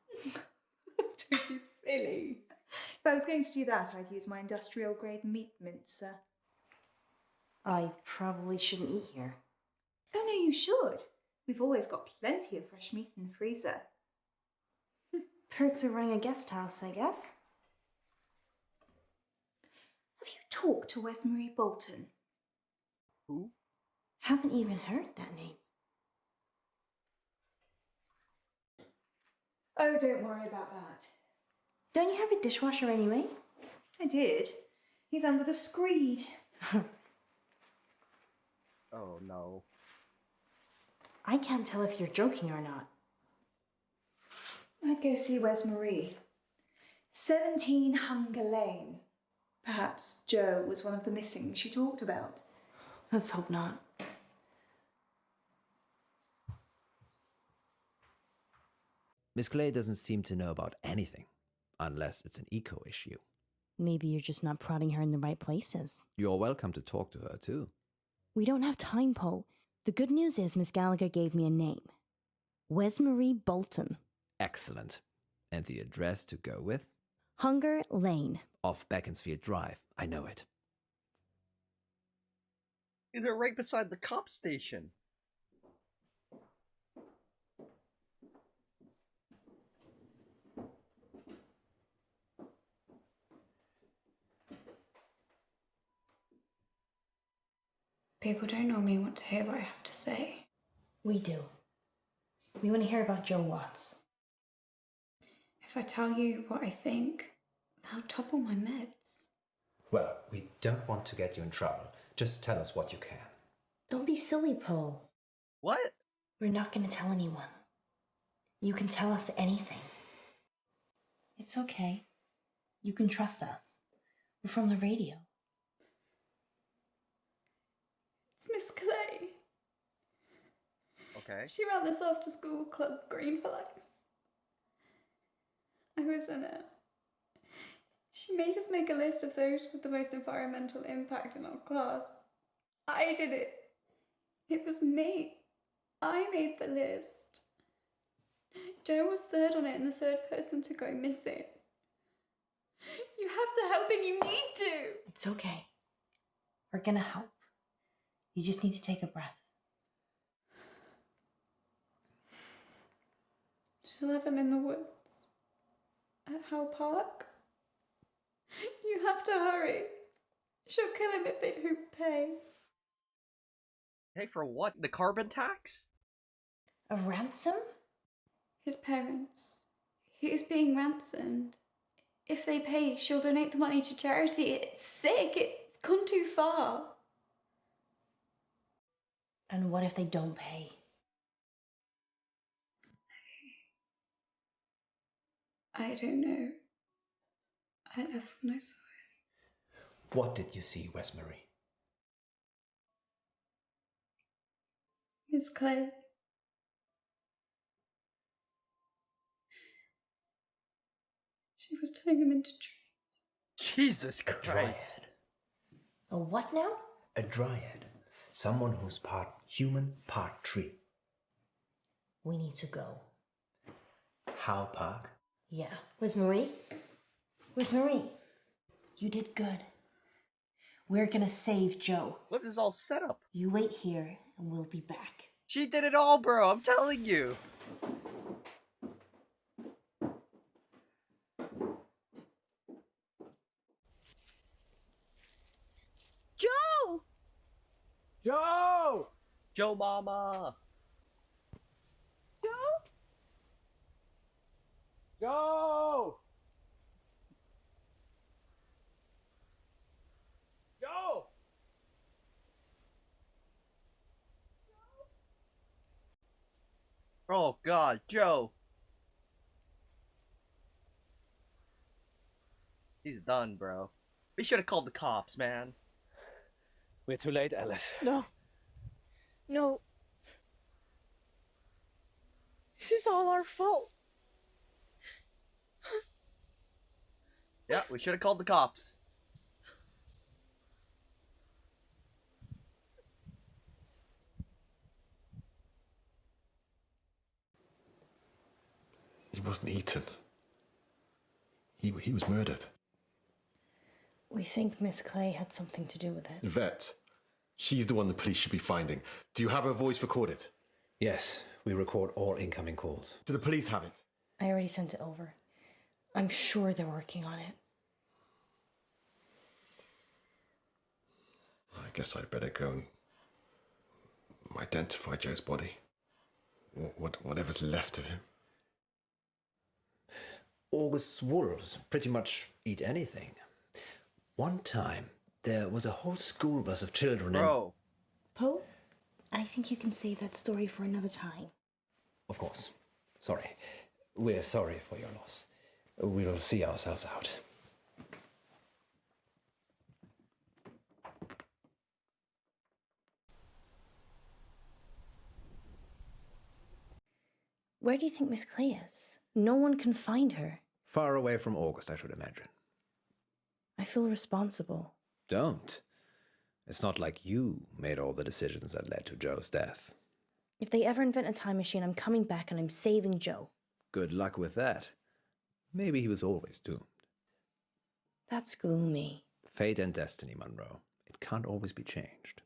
Don't be silly. If I was going to do that, I'd use my industrial-grade meat mincer. I probably shouldn't eat here. Oh, no, you should. We've always got plenty of fresh meat in the freezer. Perks of running a guest house, I guess. Have you talked to Wesmarie Bolton? Who? Haven't even heard that name. Oh, don't worry about that. Don't you have a dishwasher anyway? I did. He's under the screed. Oh no. I can't tell if you're joking or not. I'd go see Wesmarie. 17 Hunger Lane. Perhaps Joe was one of the missing she talked about. Let's hope not. Miss Clay doesn't seem to know about anything, unless it's an eco issue. Maybe you're just not prodding her in the right places. You're welcome to talk to her, too. We don't have time, Poe. The good news is Miss Gallagher gave me a name. Wesmarie Bolton. Excellent. And the address to go with? Hunger Lane. Off Beaconsfield Drive. I know it. They're right beside the cop station. People don't normally want to hear what I have to say. We do. We want to hear about Joe Watts. If I tell you what I think, they'll topple my meds. Well, we don't want to get you in trouble. Just tell us what you can. Don't be silly, Poe. What? We're not going to tell anyone. You can tell us anything. It's okay. You can trust us. We're from the radio. It's Miss Clay. Okay. She ran this after school club, Green for Life. I was in it. She made us make a list of those with the most environmental impact in our class. I did it. It was me. I made the list. Joe was third on it and the third person to go missing. You have to help and you need to. It's okay. We're going to help. You just need to take a breath. She'll have him in the woods. At Howe Park. You have to hurry. She'll kill him if they don't pay. Hey, for what? The carbon tax? A ransom? His parents. He is being ransomed. If they pay, she'll donate the money to charity. It's sick. It's gone too far. And what if they don't pay? I don't know. I left when I saw it. What did you see, Wesmarie? Miss Clay. She was turning him into trees. Jesus Christ. A what now? A dryad. Someone who's part human, part tree. We need to go. Howe Park? Yeah. Where's Marie? Where's Marie? You did good. We're gonna save Joe. What is all set up? You wait here and we'll be back. She did it all, bro. I'm telling you. Joe Mama! Joe? Joe! Joe! Oh God, Joe! He's done, bro. We should have called the cops, man. We're too late, Alice. No. No. This is all our fault. Yeah, we should have called the cops. He wasn't eaten. He was murdered. We think Miss Clay had something to do with it. Vet, she's the one the police should be finding. Do you have her voice recorded? Yes, we record all incoming calls. Do the police have it? I already sent it over. I'm sure they're working on it. I guess I'd better go and identify Joe's body. Whatever's left of him. August's wolves pretty much eat anything. One time, there was a whole school bus of children Bro. Poe, I think you can save that story for another time. Of course. Sorry. We're sorry for your loss. We'll see ourselves out. Where do you think Miss Clay is? No one can find her. Far away from August, I should imagine. I feel responsible. Don't. It's not like you made all the decisions that led to Joe's death. If they ever invent a time machine, I'm coming back and I'm saving Joe. Good luck with that. Maybe he was always doomed. That's gloomy. Fate and destiny, Munro. It can't always be changed.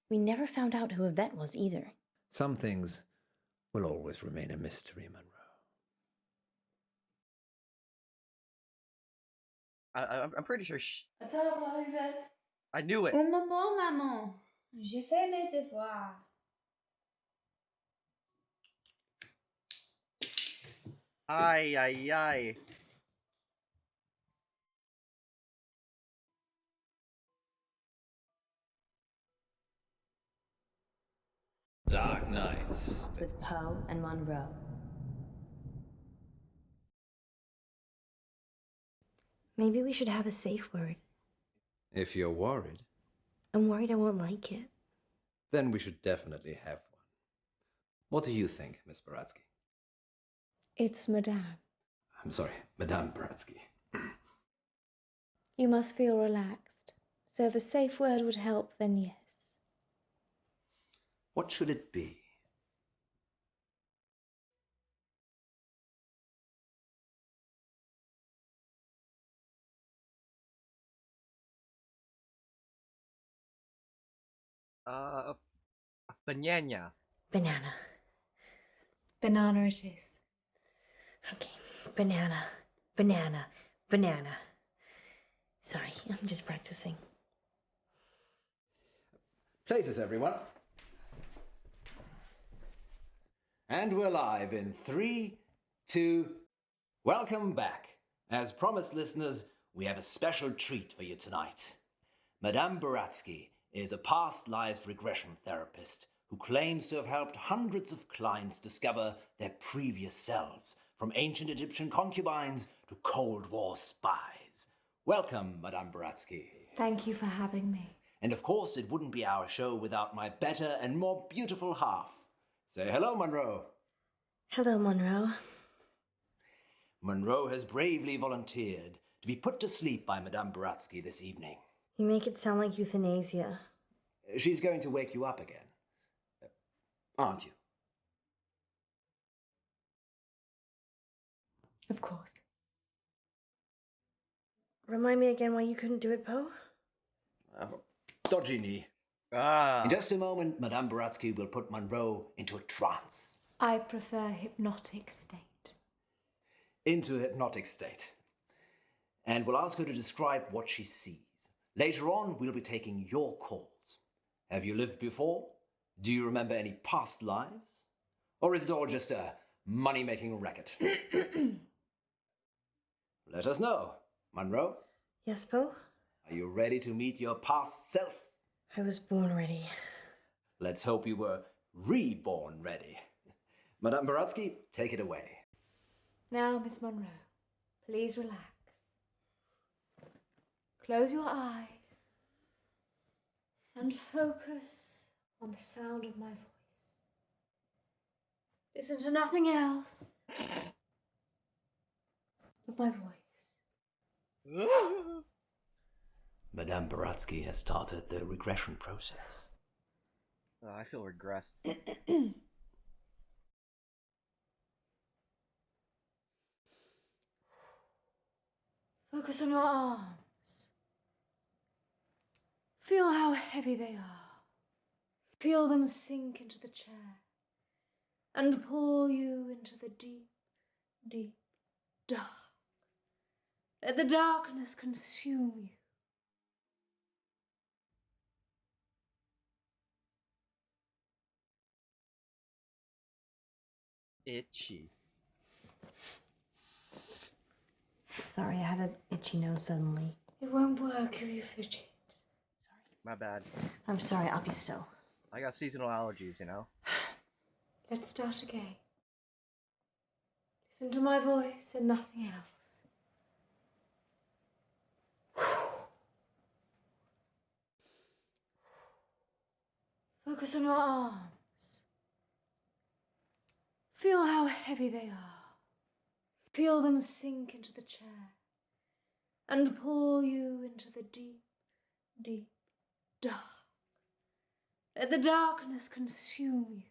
We never found out who Yvette was either. Some things will always remain a mystery, Munro. I'm pretty sure I knew it. Un moment, maman. J'ai fait mes devoirs. Aye, aye, aye. Dark Nights. With Poe and Munro. Maybe we should have a safe word. If you're worried, I'm worried I won't like it. then we should definitely have one. What do you think, Miss Baratsky? It's Madame. I'm sorry, Madame Baratsky. You must feel relaxed. So if a safe word would help, then yes. What should it be? Banana. Banana. Banana it is. Okay. Banana. Banana. Banana. Sorry, I'm just practicing. Places, everyone. And we're live in 3, 2... Welcome back. As promised, listeners, we have a special treat for you tonight. Madame Baratsky is a past lives regression therapist who claims to have helped hundreds of clients discover their previous selves, from ancient Egyptian concubines to Cold War spies. Welcome, Madame Baratsky. Thank you for having me. And of course, it wouldn't be our show without my better and more beautiful half. Say hello, Munro. Hello, Munro. Munro has bravely volunteered to be put to sleep by Madame Baratsky this evening. You make it sound like euthanasia. She's going to wake you up again. Aren't you? Of course. Remind me again why you couldn't do it, Poe? Dodgy knee. In just a moment, Madame Baratsky will put Munro into a trance. I prefer hypnotic state. Into a hypnotic state. And we'll ask her to describe what she sees. Later on, we'll be taking your calls. Have you lived before? Do you remember any past lives? Or is it all just a money-making racket? Let us know. Munro? Yes, Poe? Are you ready to meet your past self? I was born ready. Let's hope you were reborn ready. Madame Baratsky, take it away. Now, Miss Munro, please relax. Close your eyes and focus on the sound of my voice. Listen to nothing else but my voice. Madame Baratsky has started the regression process. Oh, I feel regressed. Focus on your arms. Feel how heavy they are. Feel them sink into the chair and pull you into the deep, deep dark. Let the darkness consume you. Itchy. Sorry, I had an itchy nose suddenly. It won't work if you fidget. My bad. I'm sorry, I'll be still. I got seasonal allergies, you know? Let's start again. Listen to my voice and nothing else. Focus on your arms. Feel how heavy they are. Feel them sink into the chair and pull you into the deep, deep dark. Let the darkness consume you.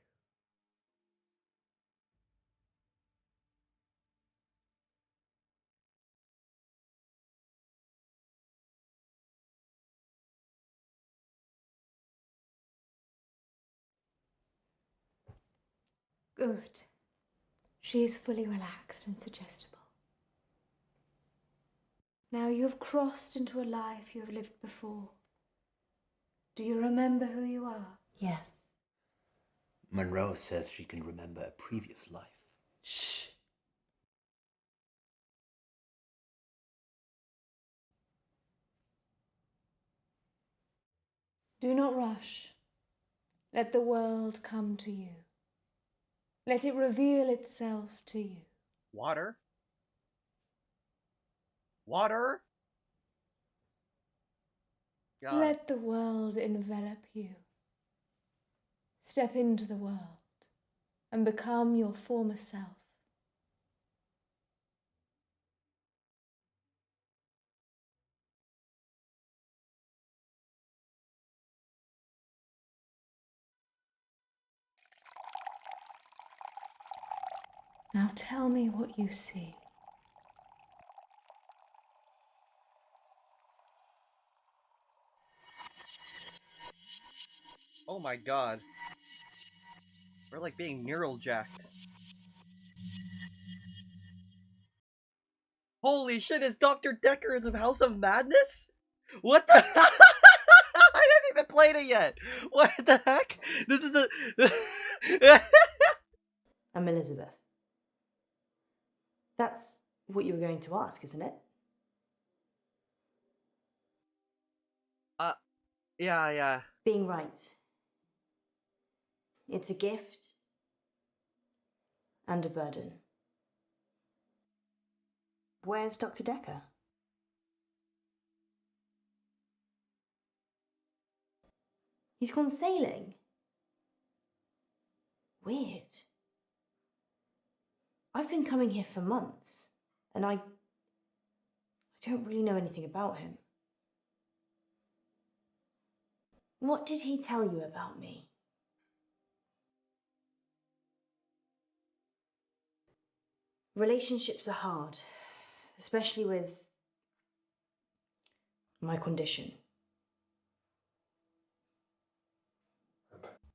Good. She is fully relaxed and suggestible. Now you have crossed into a life you have lived before. Do you remember who you are? Yes. Munro says she can remember a previous life. Shh. Do not rush. Let the world come to you. Let it reveal itself to you. Water? Water? God. Let the world envelop you. Step into the world and become your former self. Now tell me what you see. Oh my god. We're like being neural jacked. Holy shit, is Dr. Dekker in the House of Madness? What the I haven't even played it yet! What the heck? This is a... I'm Elizabeth. That's what you were going to ask, isn't it? Yeah. Being right. It's a gift and a burden. Where's Dr. Dekker? He's gone sailing. Weird. I've been coming here for months, and I don't really know anything about him. What did he tell you about me? Relationships are hard, especially with my condition.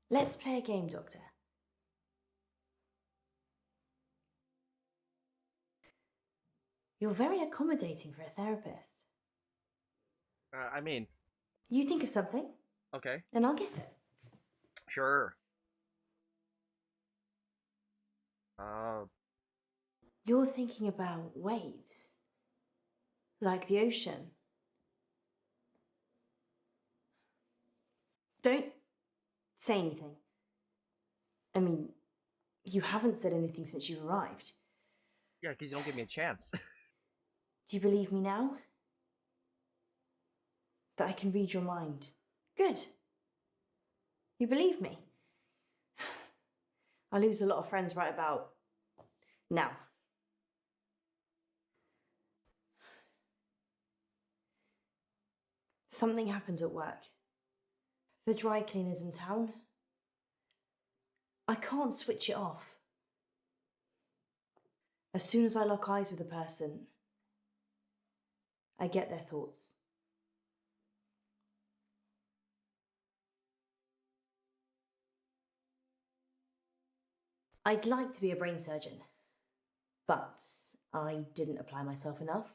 Let's play a game, Doctor. You're very accommodating for a therapist. I mean... You think of something, Okay. and I'll get it. Sure. You're thinking about waves. Like the ocean. Don't say anything. I mean, you haven't said anything since you arrived. Yeah, because you don't give me a chance. Do you believe me now? That I can read your mind? Good. You believe me? I lose a lot of friends right about now. Something happened at work. The dry cleaner's in town. I can't switch it off. As soon as I lock eyes with a person, I get their thoughts. I'd like to be a brain surgeon, but I didn't apply myself enough.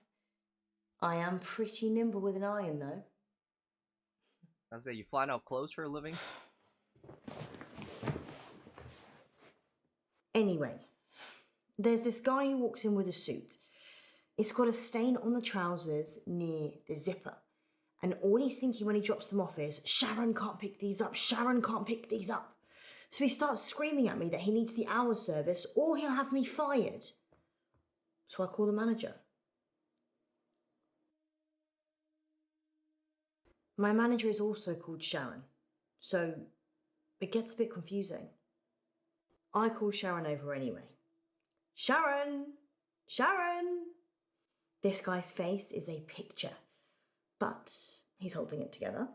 I am pretty nimble with an iron, though. I say, you flying out clothes for a living? Anyway, there's this guy who walks in with a suit. It's got a stain on the trousers near the zipper. And all he's thinking when he drops them off is, Sharon can't pick these up, Sharon can't pick these up. So he starts screaming at me that he needs the hour service or he'll have me fired. So I call the manager. My manager is also called Sharon, so it gets a bit confusing. I call Sharon over anyway. Sharon! Sharon! This guy's face is a picture, but he's holding it together.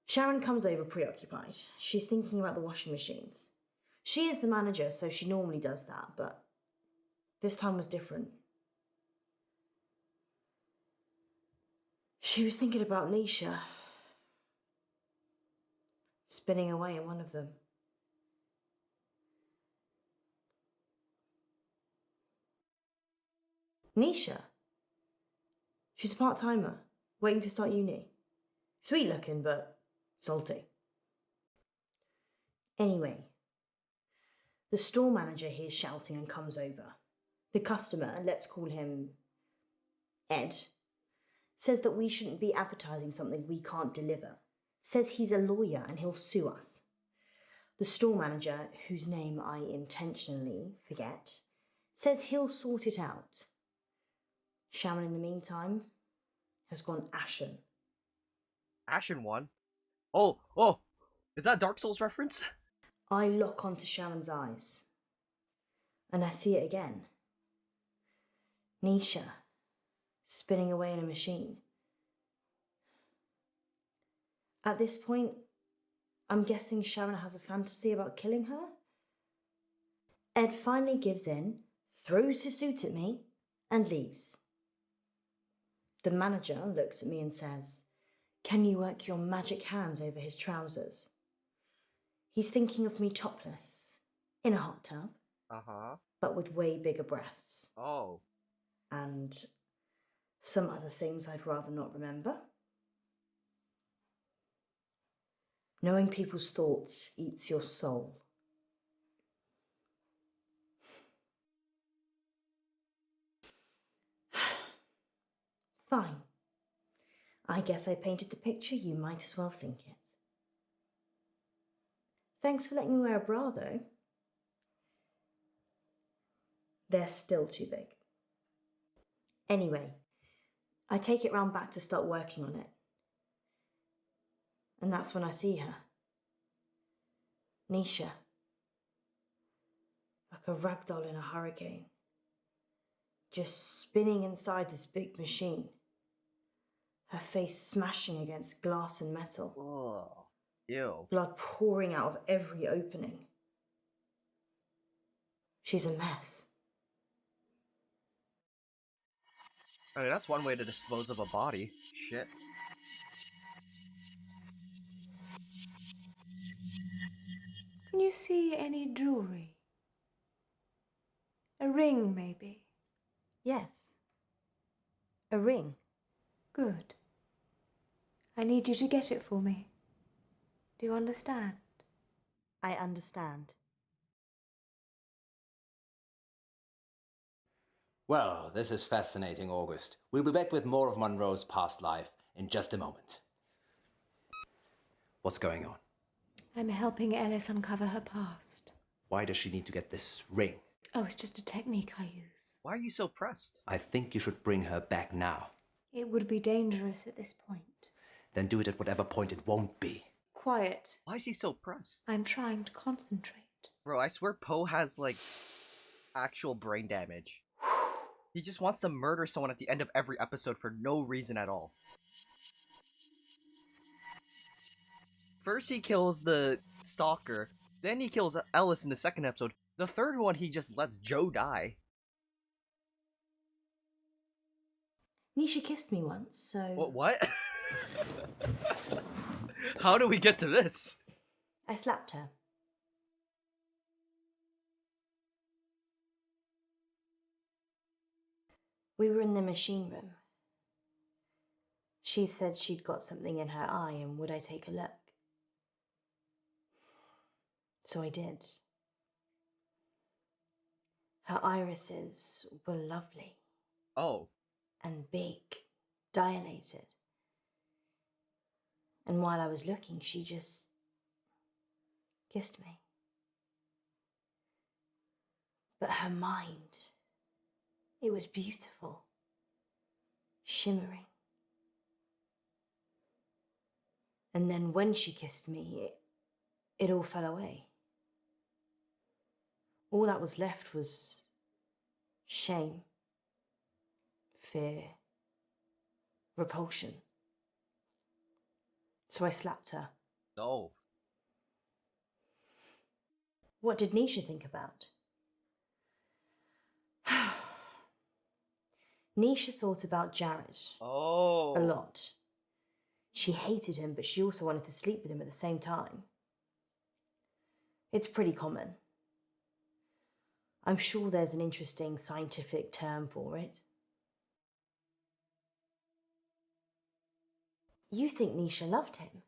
Sharon comes over preoccupied. She's thinking about the washing machines. She is the manager, so she normally does that, but this time was different. She was thinking about Nisha. Spinning away in one of them. Nisha? She's a part-timer, waiting to start uni. Sweet looking, but salty. Anyway, the store manager hears shouting and comes over. The customer, let's call him Ed, says that we shouldn't be advertising something we can't deliver. Says he's a lawyer and he'll sue us. The store manager, whose name I intentionally forget, says he'll sort it out. Shaman, in the meantime, has gone ashen. Ashen one? Oh, is that a Dark Souls reference? I lock onto Shaman's eyes, and I see it again. Nisha, spinning away in a machine. At this point, I'm guessing Sharon has a fantasy about killing her? Ed finally gives in, throws his suit at me, and leaves. The manager looks at me and says, "Can you work your magic hands over his trousers?" He's thinking of me topless, in a hot tub, but with way bigger breasts. Oh. And some other things I'd rather not remember. Knowing people's thoughts eats your soul. Fine. I guess I painted the picture, you might as well think it. Thanks for letting me wear a bra, though. They're still too big. Anyway, I take it round back to start working on it. And that's when I see her. Nisha. Like a ragdoll in a hurricane. Just spinning inside this big machine. Her face smashing against glass and metal. Oh, ew. Blood pouring out of every opening. She's a mess. I mean, that's one way to dispose of a body. Shit. Can you see any jewelry? A ring, maybe? Yes. A ring. Good. I need you to get it for me. Do you understand? I understand. Well, this is fascinating, August. We'll be back with more of Munro's past life in just a moment. What's going on? I'm helping Alice uncover her past. Why does she need to get this ring? Oh, it's just a technique I use. Why are you so pressed? I think you should bring her back now. It would be dangerous at this point. Then do it at whatever point it won't be. Quiet. Why is he so pressed? I'm trying to concentrate. Bro, I swear Poe has, like, actual brain damage. He just wants to murder someone at the end of every episode for no reason at all. First he kills the stalker, then he kills Ellis in the second episode. The third one he just lets Joe die. Nisha kissed me once, so... What? How do we get to this? I slapped her. We were in the machine room. She said she'd got something in her eye and would I take a look? So I did. Her irises were lovely. Oh. And big, dilated. And while I was looking, she just kissed me. But her mind, it was beautiful, shimmering. And then when she kissed me, it all fell away. All that was left was shame, fear, repulsion. So I slapped her. Oh. What did Nisha think about? Nisha thought about Jared. Oh. A lot. She hated him, but she also wanted to sleep with him at the same time. It's pretty common. I'm sure there's an interesting scientific term for it. You think Nisha loved him?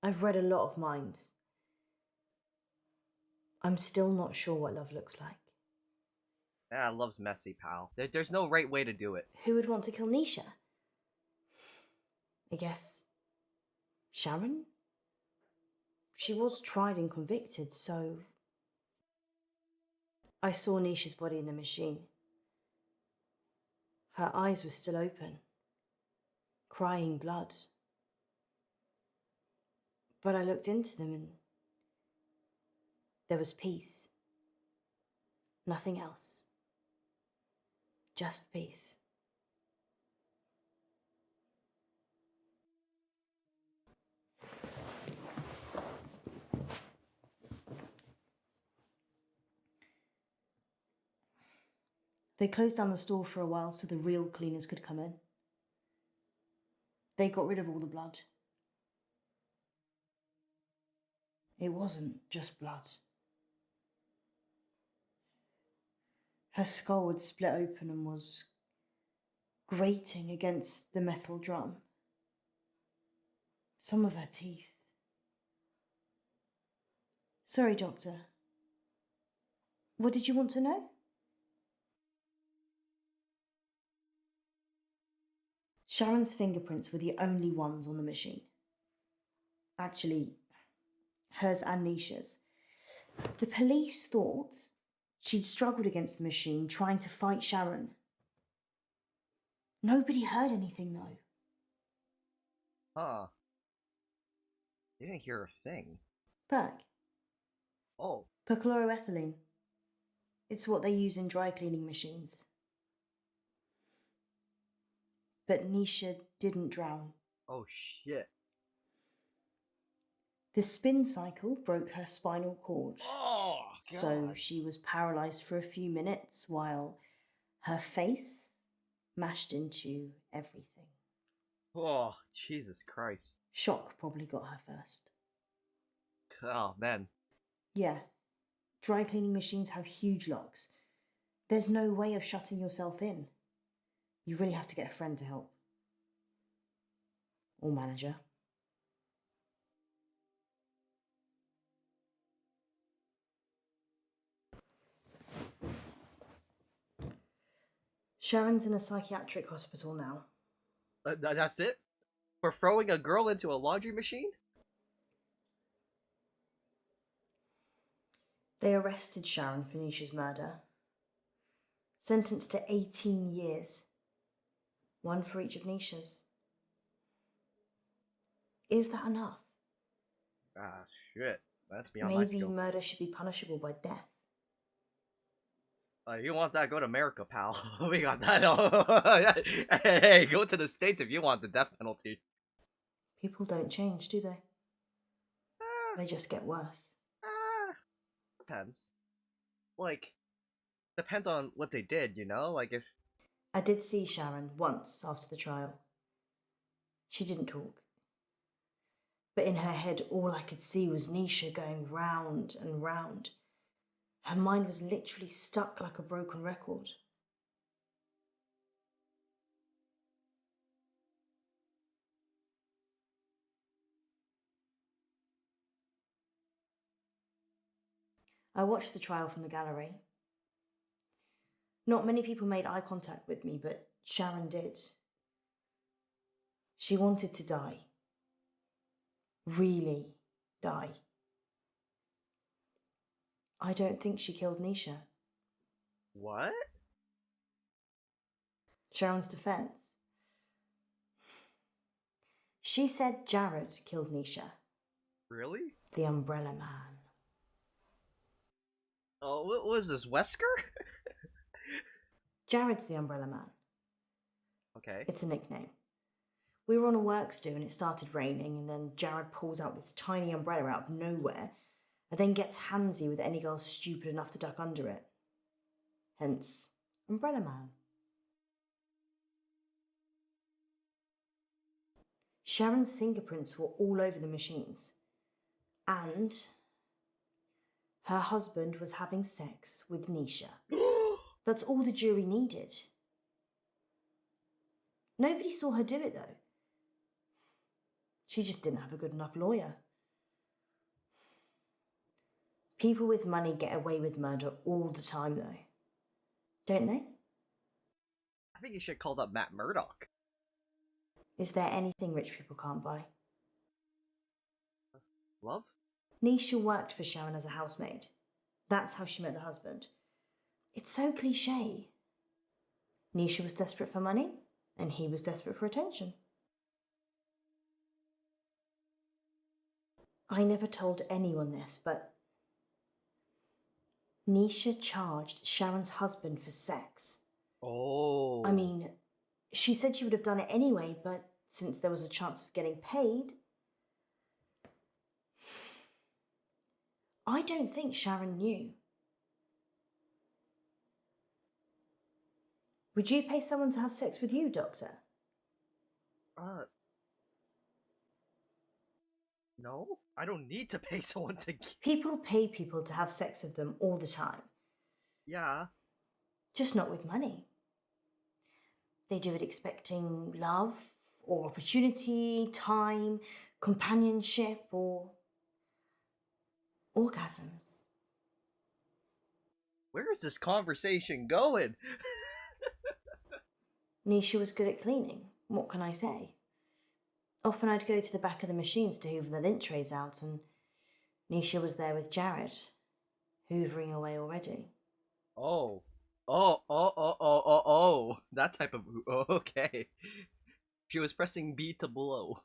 I've read a lot of minds. I'm still not sure what love looks like. Ah, love's messy, pal. There's no right way to do it. Who would want to kill Nisha? I guess Sharon? She was tried and convicted, so... I saw Nisha's body in the machine. Her eyes were still open, crying blood. But I looked into them and there was peace. Nothing else. Just peace. They closed down the store for a while so the real cleaners could come in. They got rid of all the blood. It wasn't just blood. Her skull had split open and was grating against the metal drum. Some of her teeth. Sorry, Doctor. What did you want to know? Sharon's fingerprints were the only ones on the machine. Actually, hers and Nisha's. The police thought she'd struggled against the machine trying to fight Sharon. Nobody heard anything though. Huh. They didn't hear a thing. Berg. Oh. Perchloroethylene. It's what they use in dry cleaning machines. But Nisha didn't drown. Oh shit. The spin cycle broke her spinal cord. Oh, God. So she was paralysed for a few minutes while her face mashed into everything. Oh, Jesus Christ. Shock probably got her first. Oh, man. Yeah. Dry cleaning machines have huge locks. There's no way of shutting yourself in. You really have to get a friend to help. Or manager. Sharon's in a psychiatric hospital now. That's it? For throwing a girl into a laundry machine? They arrested Sharon for Nisha's murder. Sentenced to 18 years. One for each of Nisha's. Is that enough? Ah, shit. That's beyond my Maybe skill. murder should be punishable by death. You want that, go to America, pal. We got that. Hey, go to the States if you want the death penalty. People don't change, do they? They just get worse. Depends. Like, depends on what they did, you know? Like, if... I did see Sharon once after the trial. She didn't talk. But in her head, all I could see was Nisha going round and round. Her mind was literally stuck like a broken record. I watched the trial from the gallery. Not many people made eye contact with me, but Sharon did. She wanted to die. Really die. I don't think she killed Nisha. What? Sharon's defense. She said Jared killed Nisha. Really? The Umbrella Man. Oh, what was this, Wesker? Jared's the Umbrella Man. Okay. It's a nickname. We were on a works do and it started raining, and then Jared pulls out this tiny umbrella out of nowhere and then gets handsy with any girl stupid enough to duck under it. Hence, Umbrella Man. Sharon's fingerprints were all over the machines. And her husband was having sex with Nisha. That's all the jury needed. Nobody saw her do it, though. She just didn't have a good enough lawyer. People with money get away with murder all the time, though. Don't they? I think you should call up Matt Murdock. Is there anything rich people can't buy? Love? Nisha worked for Sharon as a housemaid. That's how she met the husband. It's so cliche. Nisha was desperate for money, and he was desperate for attention. I never told anyone this, but Nisha charged Sharon's husband for sex. Oh. I mean, she said she would have done it anyway, but since there was a chance of getting paid, I don't think Sharon knew. Would you pay someone to have sex with you, Doctor? No? I don't need to pay someone to... People pay people to have sex with them all the time. Yeah. Just not with money. They do it expecting love, or opportunity, time, companionship, or orgasms. Where is this conversation going? Nisha was good at cleaning. What can I say? Often I'd go to the back of the machines to hoover the lint trays out, and Nisha was there with Jared, hoovering away already. Oh. That type of... Oh, okay. She was pressing B to blow.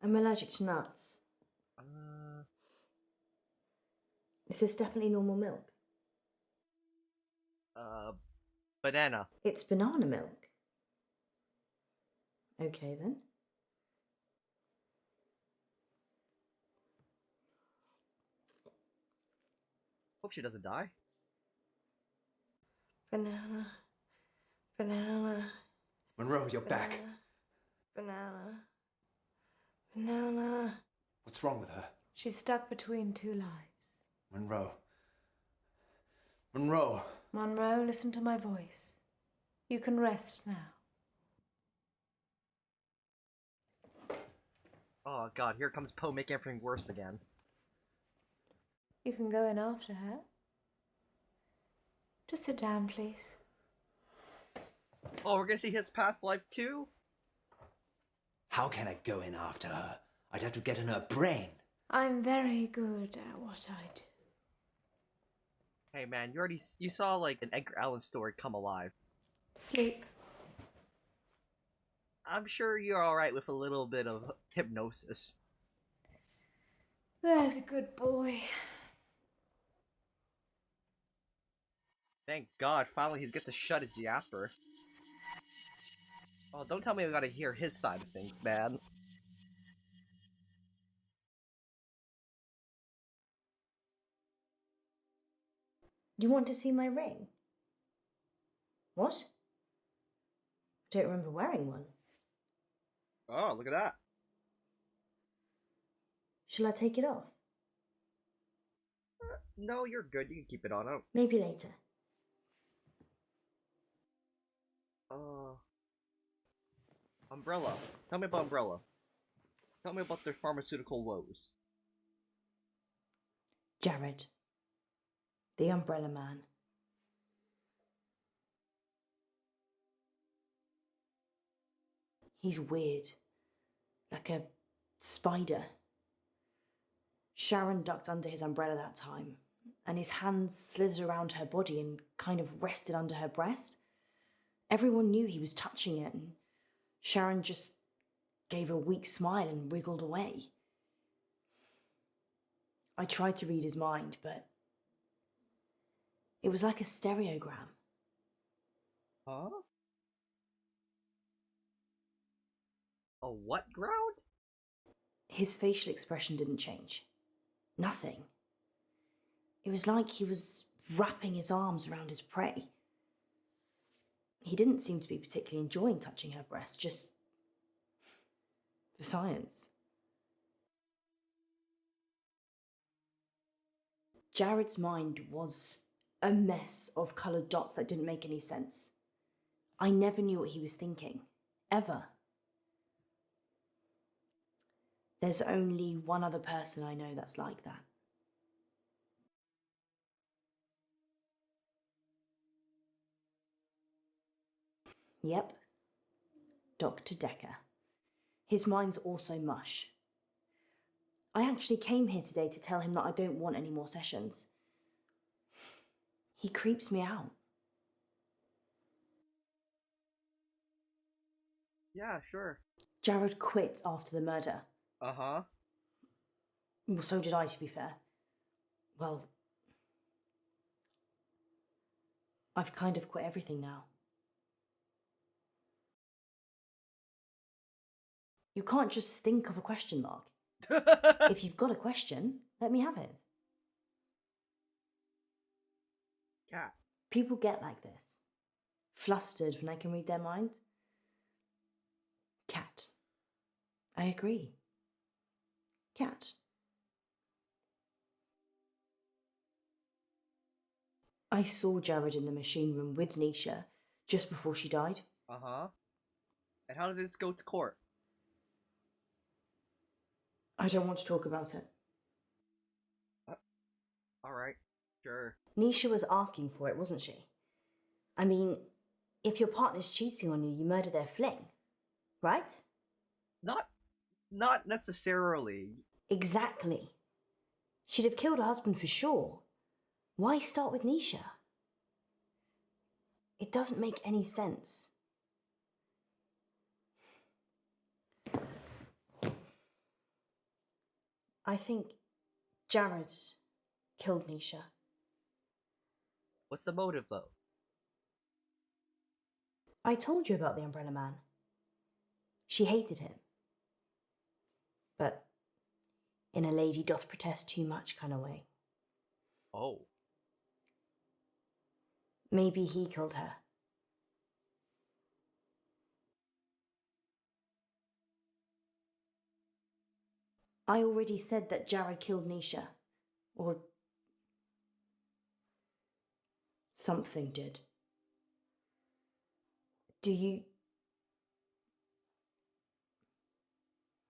I'm allergic to nuts. Is this definitely normal milk? Banana. It's banana milk. Okay then. Hope she doesn't die. Banana. Banana. Munro, you're back. Banana. Banana. What's wrong with her? She's stuck between two lives. Munro. Munro. Munro, listen to my voice. You can rest now. Oh god, here comes Poe making everything worse again. You can go in after her. Just sit down, please. Oh, we're gonna see his past life too? How can I go in after her? I'd have to get in her brain. I'm very good at what I do. Hey man, you saw like an Edgar Allan story come alive. Sleep. I'm sure you're alright with a little bit of hypnosis. There's a good boy. Thank God, finally he gets to shut his yapper. Oh, don't tell me we gotta hear his side of things, man. You want to see my ring? What? I don't remember wearing one. Oh, look at that. Shall I take it off? No, you're good. You can keep it on. Maybe later. Umbrella. Tell me about Umbrella. Tell me about their pharmaceutical woes. Jared. The Umbrella Man. He's weird. Like a spider. Sharon ducked under his umbrella that time, and his hands slithered around her body and kind of rested under her breast. Everyone knew he was touching it, and Sharon just gave a weak smile and wriggled away. I tried to read his mind, but it was like a stereogram. Huh? A what ground? His facial expression didn't change. Nothing. It was like he was wrapping his arms around his prey. He didn't seem to be particularly enjoying touching her breast, just for science. Jared's mind was a mess of coloured dots that didn't make any sense. I never knew what he was thinking. Ever. There's only one other person I know that's like that. Yep. Dr. Dekker. His mind's also mush. I actually came here today to tell him that I don't want any more sessions. He creeps me out. Yeah, sure. Jared quit after the murder. Uh-huh. Well, so did I, to be fair. Well, I've kind of quit everything now. You can't just think of a question mark. If you've got a question, let me have it. Cat. People get like this. Flustered when I can read their mind. Cat. I agree. Cat. I saw Jared in the machine room with Nisha just before she died. Uh-huh. And how did this go to court? I don't want to talk about it. Alright, sure. Nisha was asking for it, wasn't she? I mean, if your partner's cheating on you, you murder their fling, right? Not necessarily. Exactly. She'd have killed her husband for sure. Why start with Nisha? It doesn't make any sense. I think Jared killed Nisha. What's the motive, though? I told you about the Umbrella Man. She hated him. But in a lady doth protest too much kind of way. Oh. Maybe he killed her. I already said that Jared killed Nisha. Or something did. Do you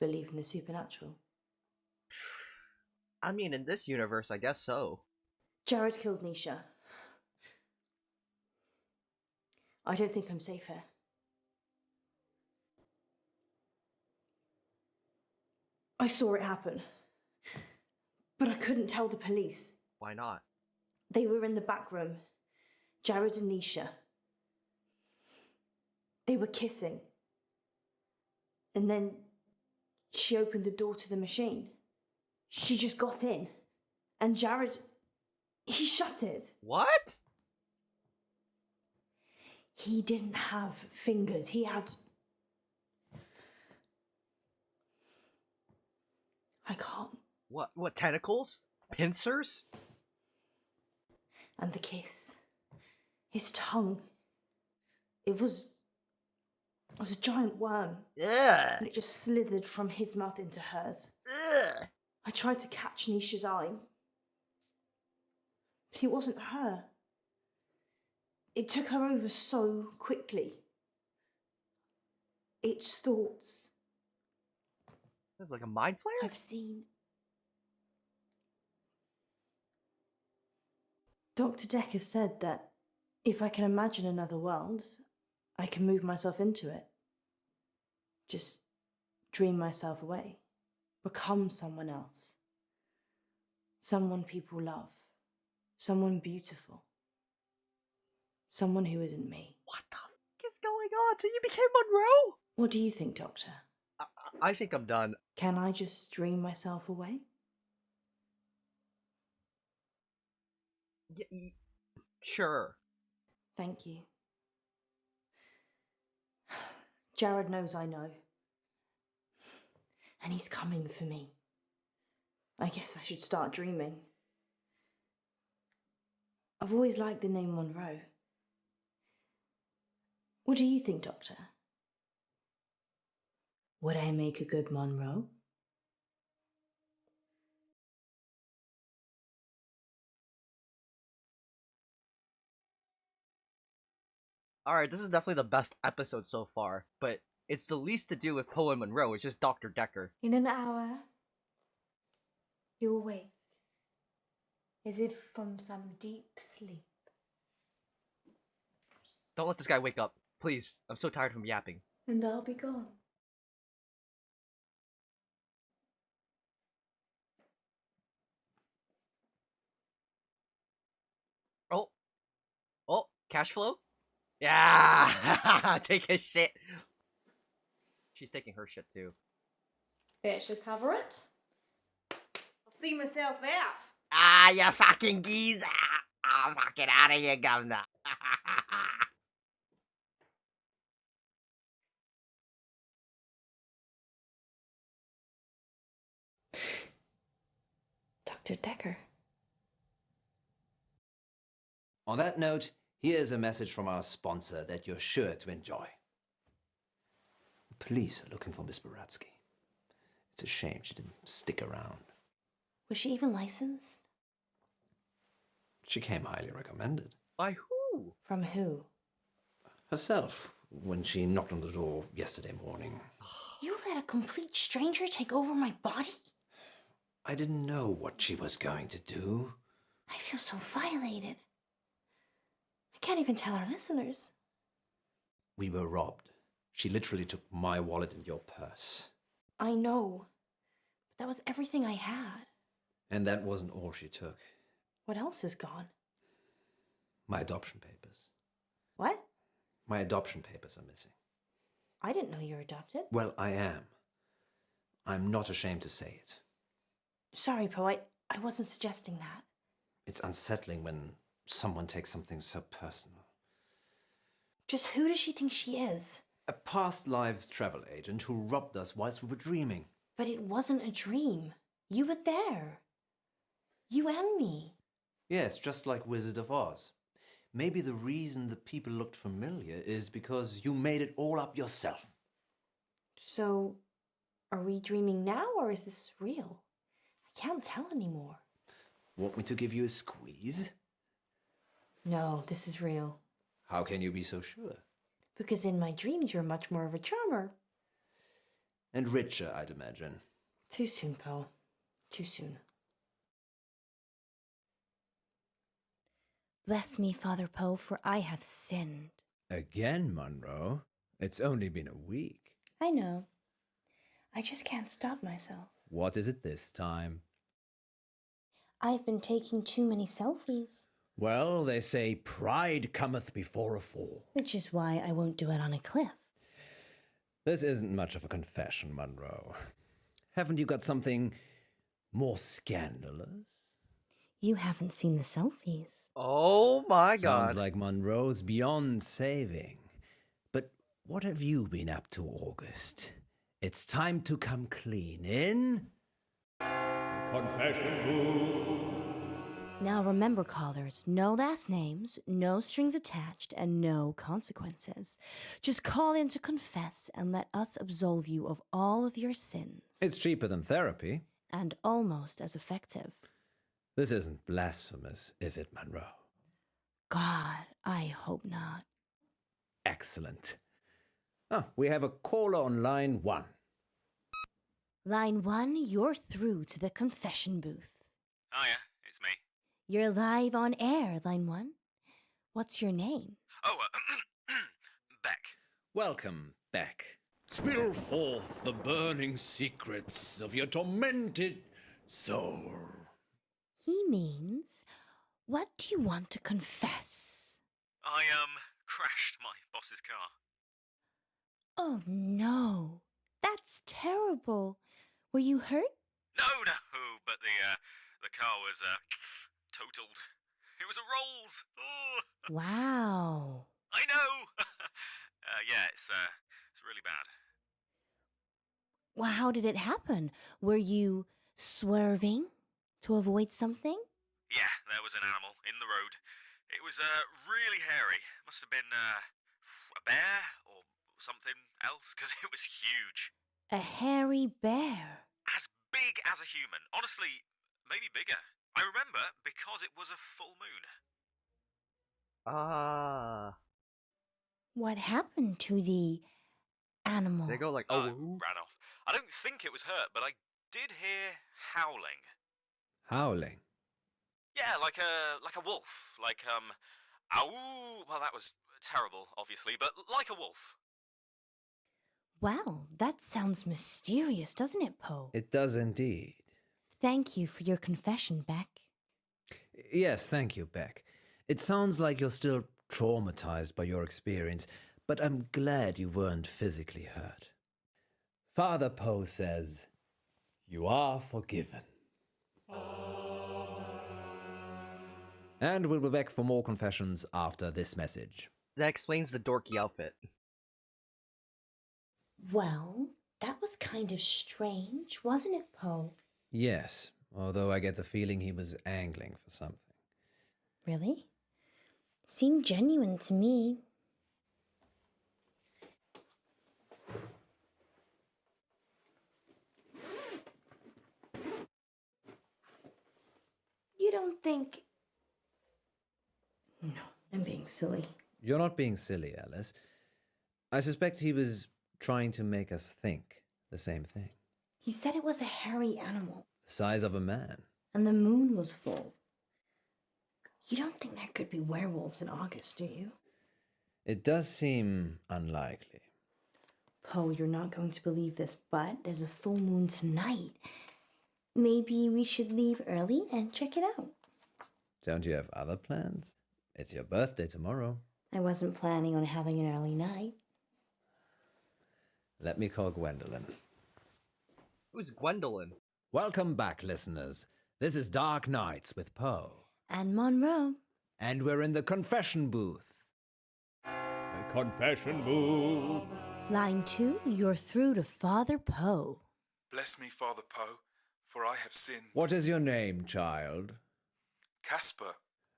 believe in the supernatural? I mean, in this universe, I guess so. Jared killed Nisha. I don't think I'm safe here. I saw it happen, but I couldn't tell the police. Why not? They were in the back room, Jared and Nisha. They were kissing. And then she opened the door to the machine. She just got in. And Jared, he shut it. What? He didn't have fingers. He had... I can't. What, tentacles? Pincers? And the kiss. His tongue. It was a giant worm. Ugh. And it just slithered from his mouth into hers. Ugh. I tried to catch Nisha's eye. But it wasn't her. It took her over so quickly. Its thoughts. That's like a mind flare? I've seen. Dr. Dekker said that if I can imagine another world, I can move myself into it. Just dream myself away. Become someone else. Someone people love. Someone beautiful. Someone who isn't me. What the fuck is going on? So you became Monroe? What do you think, Doctor? I think I'm done. Can I just dream myself away? Sure. Thank you. Jared knows I know. And he's coming for me. I guess I should start dreaming. I've always liked the name Monroe. What do you think, Doctor? Would I make a good Monroe? Alright, this is definitely the best episode so far, but it's the least to do with Poe and Munro, it's just Dr. Dekker. In an hour, you'll wake, as if from some deep sleep. Don't let this guy wake up. Please, I'm so tired of him yapping. And I'll be gone. Oh, cash flow? Yeah! Take a shit. She's taking her shit too. That should cover it. I'll see myself out. Ah, you fucking geezer! I'm fucking out of here, governor. Dr. Dekker. On that note, here's a message from our sponsor that you're sure to enjoy. The police are looking for Miss Baratsky. It's a shame she didn't stick around. Was she even licensed? She came highly recommended. By who? From who? Herself, when she knocked on the door yesterday morning. You let a complete stranger take over my body? I didn't know what she was going to do. I feel so violated. I can't even tell our listeners. We were robbed. She literally took my wallet and your purse. I know. But that was everything I had. And that wasn't all she took. What else is gone? My adoption papers. What? My adoption papers are missing. I didn't know you were adopted. Well, I am. I'm not ashamed to say it. Sorry, Poe, I wasn't suggesting that. It's unsettling when someone takes something so personal. Just who does she think she is? A past lives travel agent who robbed us whilst we were dreaming. But it wasn't a dream. You were there. You and me. Yes, just like Wizard of Oz. Maybe the reason the people looked familiar is because you made it all up yourself. So, are we dreaming now or is this real? I can't tell anymore. Want me to give you a squeeze? No, this is real. How can you be so sure? Because in my dreams you're much more of a charmer. And richer, I'd imagine. Too soon, Poe. Too soon. Bless me, Father Poe, for I have sinned. Again, Munro? It's only been a week. I know. I just can't stop myself. What is it this time? I've been taking too many selfies. Well, they say pride cometh before a fall. Which is why I won't do it on a cliff. This isn't much of a confession, Munro. Haven't you got something more scandalous? You haven't seen the selfies. Oh my god. Sounds like Munro's beyond saving. But what have you been up to, August? It's time to come clean in the confession booth. Now remember, callers, no last names, no strings attached, and no consequences. Just call in to confess and let us absolve you of all of your sins. It's cheaper than therapy. And almost as effective. This isn't blasphemous, is it, Munro? God, I hope not. Excellent. We have a caller on line 1. Line 1, you're through to the confession booth. Hiya, it's me. You're live on air, Line 1. What's your name? Oh, Beck. Welcome, Beck. Spill forth the burning secrets of your tormented soul. He means, what do you want to confess? I, crashed my boss's car. Oh, no. That's terrible. Were you hurt? No, but the car was, totaled. It was a Rolls. Oh. Wow. I know. Yeah, it's really bad. Well, how did it happen? Were you swerving to avoid something? Yeah, there was an animal in the road. It was, really hairy. Must have been, a bear or something else, because it was huge. A hairy bear. As big as a human. Honestly, maybe bigger. I remember because it was a full moon. What happened to the animal? They go like, ran off. I don't think it was hurt, but I did hear howling. Howling? Yeah, like a wolf. Like, ow. Well, that was terrible, obviously, but like a wolf. Wow, that sounds mysterious, doesn't it, Poe? It does indeed. Thank you for your confession, Beck. Yes, thank you, Beck. It sounds like you're still traumatized by your experience, but I'm glad you weren't physically hurt. Father Poe says, you are forgiven. And we'll be back for more confessions after this message. That explains the dorky outfit. Well, that was kind of strange, wasn't it, Poe? Yes, although I get the feeling he was angling for something. Really? Seemed genuine to me. You don't think... No, I'm being silly. You're not being silly, Alice. I suspect he was trying to make us think the same thing. He said it was a hairy animal. The size of a man. And the moon was full. You don't think there could be werewolves in August, do you? It does seem unlikely. Poe, you're not going to believe this, but there's a full moon tonight. Maybe we should leave early and check it out. Don't you have other plans? It's your birthday tomorrow. I wasn't planning on having an early night. Let me call Gwendolyn. Who's Gwendolyn? Welcome back, listeners. This is Dark Nights with Poe. And Munro. And we're in the confession booth. The confession booth. Line 2, you're through to Father Poe. Bless me, Father Poe, for I have sinned. What is your name, child? Casper.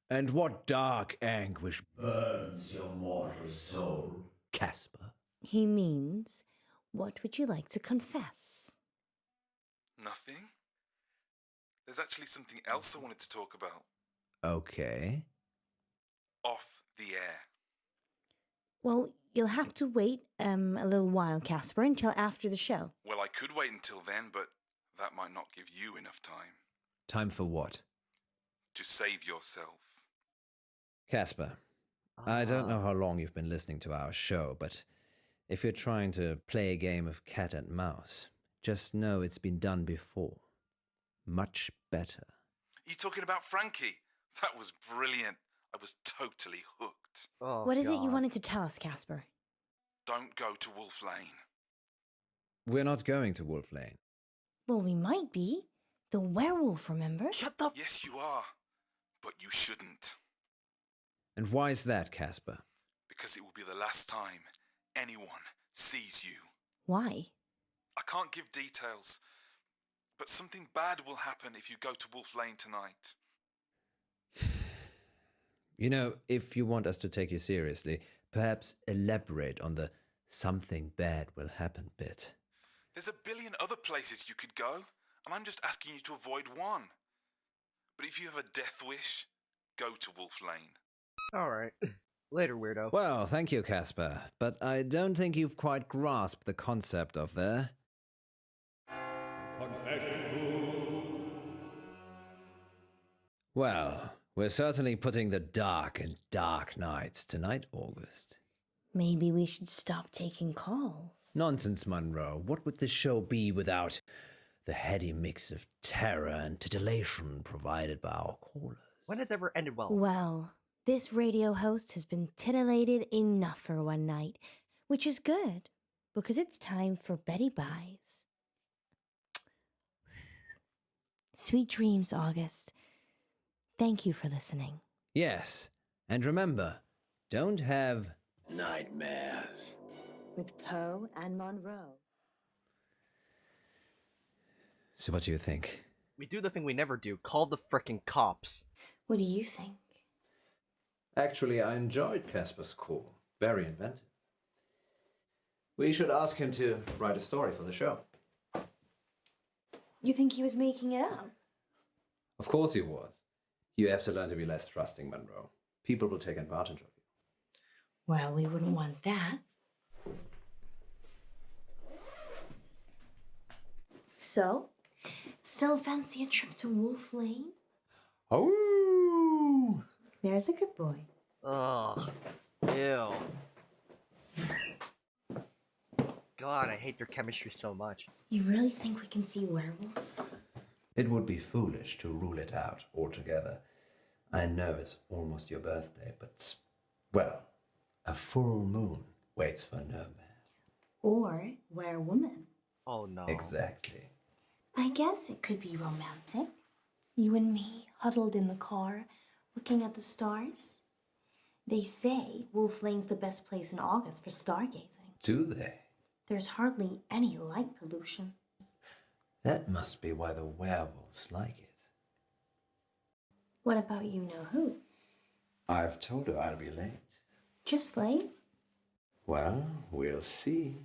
And what dark anguish burns your mortal soul, Casper? He means, what would you like to confess? Nothing. There's actually something else I wanted to talk about. Okay. Off the air. Well, you'll have to wait a little while, Casper, until after the show. Well, I could wait until then, but that might not give you enough time. Time for what? To save yourself. Casper, I don't know how long you've been listening to our show, but if you're trying to play a game of cat and mouse, just know it's been done before. Much better. You talking about Frankie? That was brilliant. I was totally hooked. Oh, What is it you wanted to tell us, Casper? Don't go to Wolf Lane. We're not going to Wolf Lane. Well, we might be. The werewolf, remember? Shut the... Yes, you are. But you shouldn't. And why is that, Casper? Because it will be the last time anyone sees you. Why? I can't give details, but something bad will happen if you go to Wolf Lane tonight. You know, if you want us to take you seriously, perhaps elaborate on the something bad will happen bit. There's a billion other places you could go, and I'm just asking you to avoid one. But if you have a death wish, go to Wolf Lane. Alright. Later, weirdo. Well, thank you, Casper, but I don't think you've quite grasped the concept of the... Confession. Well, we're certainly putting the dark in dark nights tonight, August. Maybe we should stop taking calls. Nonsense, Munro. What would this show be without the heady mix of terror and titillation provided by our callers? When has ever ended well? Well, this radio host has been titillated enough for one night, which is good, because it's time for Betty Buys. Sweet dreams, August. Thank you for listening. Yes, and remember, don't have... nightmares. With Poe and Munro. So what do you think? We do the thing we never do. Call the frickin' cops. What do you think? Actually, I enjoyed Casper's call. Very inventive. We should ask him to write a story for the show. You think he was making it up? Of course he was. You have to learn to be less trusting, Munro. People will take advantage of you. Well, we wouldn't want that. So, still fancy a trip to Wolf Lane? Oh! There's a good boy. Ugh. Ew. God, I hate their chemistry so much. You really think we can see werewolves? It would be foolish to rule it out altogether. I know it's almost your birthday, but, well, a full moon waits for no man. Or werewoman. Oh no. Exactly. I guess it could be romantic. You and me huddled in the car, looking at the stars. They say Wolf Lane's the best place in August for stargazing. Do they? There's hardly any light pollution. That must be why the werewolves like it. What about you know who? I've told her I'll be late. Just late? Well, we'll see.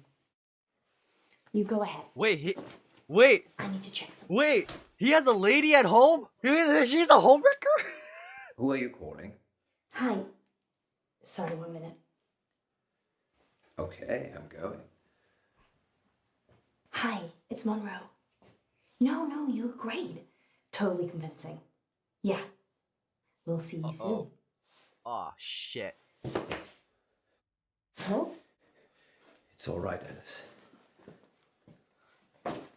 You go ahead. Wait, wait! I need to check something. Wait! He has a lady at home? She's a homewrecker? Who are you calling? Hi. Sorry, 1 minute. Okay, I'm going. Hi, it's Munro. No, you look great. Totally convincing. Yeah. We'll see you soon. Aw, shit. Oh? It's all right, Alice.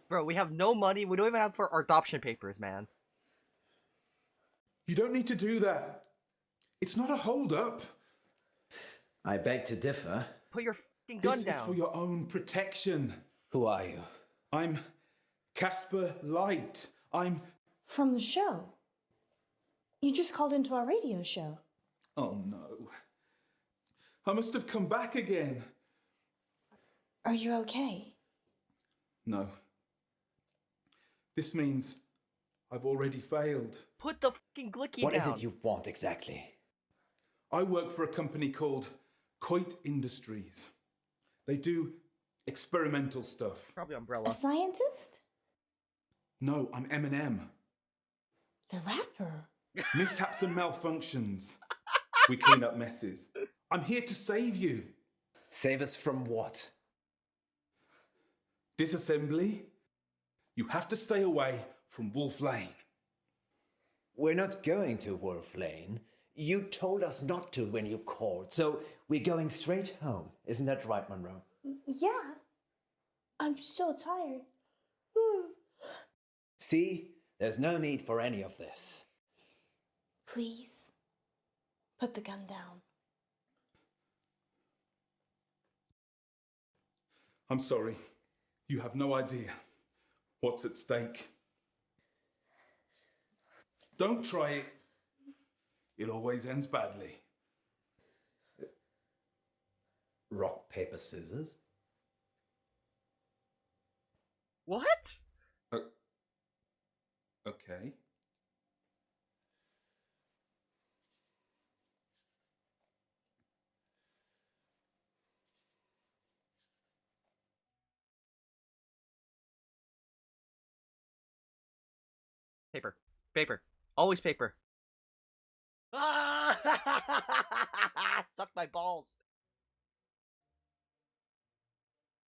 Bro, we have no money. We don't even have for our adoption papers, man. You don't need to do that. It's not a hold-up. I beg to differ. Put your f***ing gun This down. is for your own protection. Who are you? I'm Casper Light. I'm... From the show. You just called into our radio show. Oh no. I must have come back again. Are you okay? No. This means I've already failed. Put the f***ing glicky What down. is it you want exactly? I work for a company called Clout Industries. They do experimental stuff. Probably Umbrella. A scientist? No, I'm Eminem. The rapper? Mishaps and malfunctions. We clean up messes. I'm here to save you. Save us from what? Disassembly. You have to stay away from Wolf Lane. We're not going to Wolf Lane. You told us not to when you called, so we're going straight home. Isn't that right, Munro? Yeah. I'm so tired. See? There's no need for any of this. Please, put the gun down. I'm sorry. You have no idea what's at stake. Don't try it. It always ends badly. Rock, paper, scissors? What? Okay. Paper. Paper. Always paper. Ah! Suck my balls.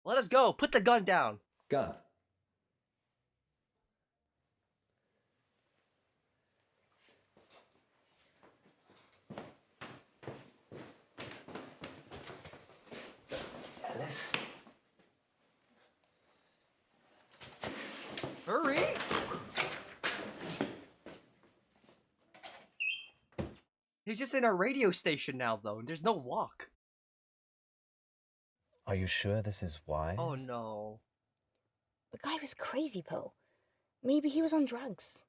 Let us go. Put the gun down. Gun. Alice? Hurry! He's just in a radio station now, though, and there's no lock. Are you sure this is wise? Oh, no. The guy was crazy, Poe. Maybe he was on drugs.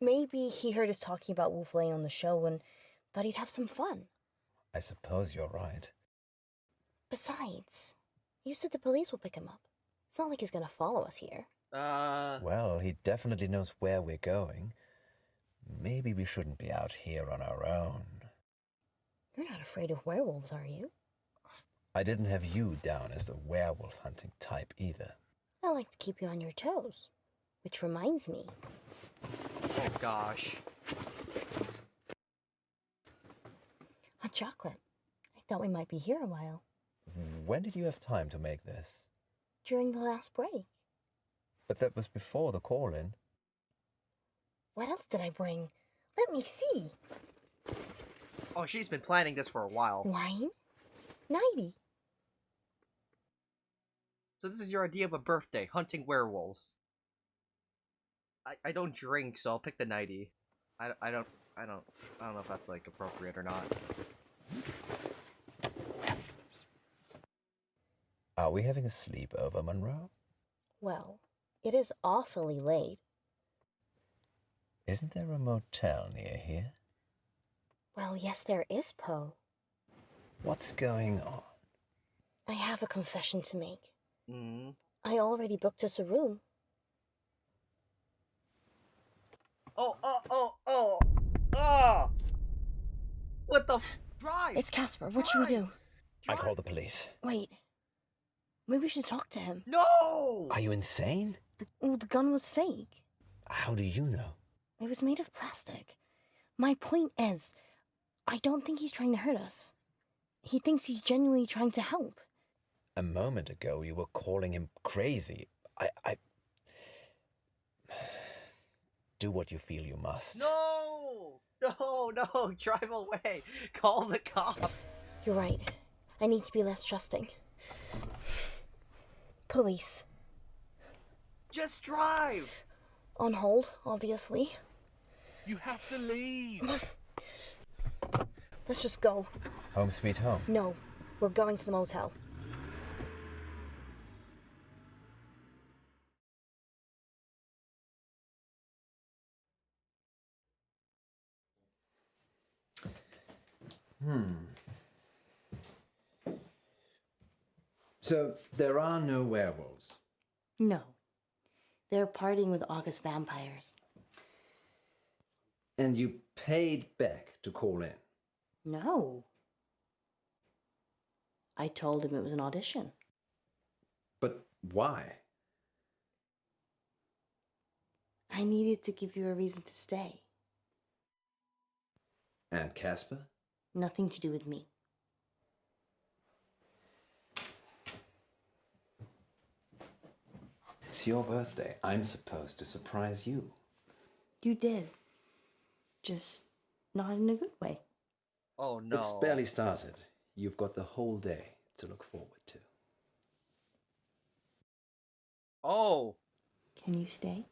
Maybe he heard us talking about Wolf Lane on the show and thought he'd have some fun. I suppose you're right. Besides, you said the police will pick him up. It's not like he's gonna follow us here. Well, he definitely knows where we're going. Maybe we shouldn't be out here on our own. You're not afraid of werewolves, are you? I didn't have you down as the werewolf hunting type either. I like to keep you on your toes. Which reminds me. Oh, gosh. Hot chocolate. I thought we might be here a while. When did you have time to make this? During the last break. But that was before the call-in. What else did I bring? Let me see. Oh, she's been planning this for a while. Wine? 90. So this is your idea of a birthday, hunting werewolves. I don't drink, so I'll pick the 90. I don't know if that's, like, appropriate or not. Are we having a sleepover, Munro? Well, it is awfully late. Isn't there a motel near here? Well, yes, there is, Poe. What's going on? I have a confession to make. Mm. I already booked us a room. Oh! What the drive? It's Casper. What should we do? I call the police. Wait. Maybe we should talk to him. No! Are you insane? The gun was fake. How do you know? It was made of plastic. My point is, I don't think he's trying to hurt us. He thinks he's genuinely trying to help. A moment ago, you were calling him crazy. I... Do what you feel you must. No! No! Drive away! Call the cops! You're right. I need to be less trusting. Police. Just drive! On hold, obviously. You have to leave. Let's just go. Home sweet home. No, we're going to the motel. So, there are no werewolves? No. They're partying with August vampires. And you paid Beck to call in? No. I told him it was an audition. But why? I needed to give you a reason to stay. And Casper? Nothing to do with me. It's your birthday. I'm supposed to surprise you. You did. Just not in a good way. Oh no. It's barely started. You've got the whole day to look forward to. Oh! Can you stay?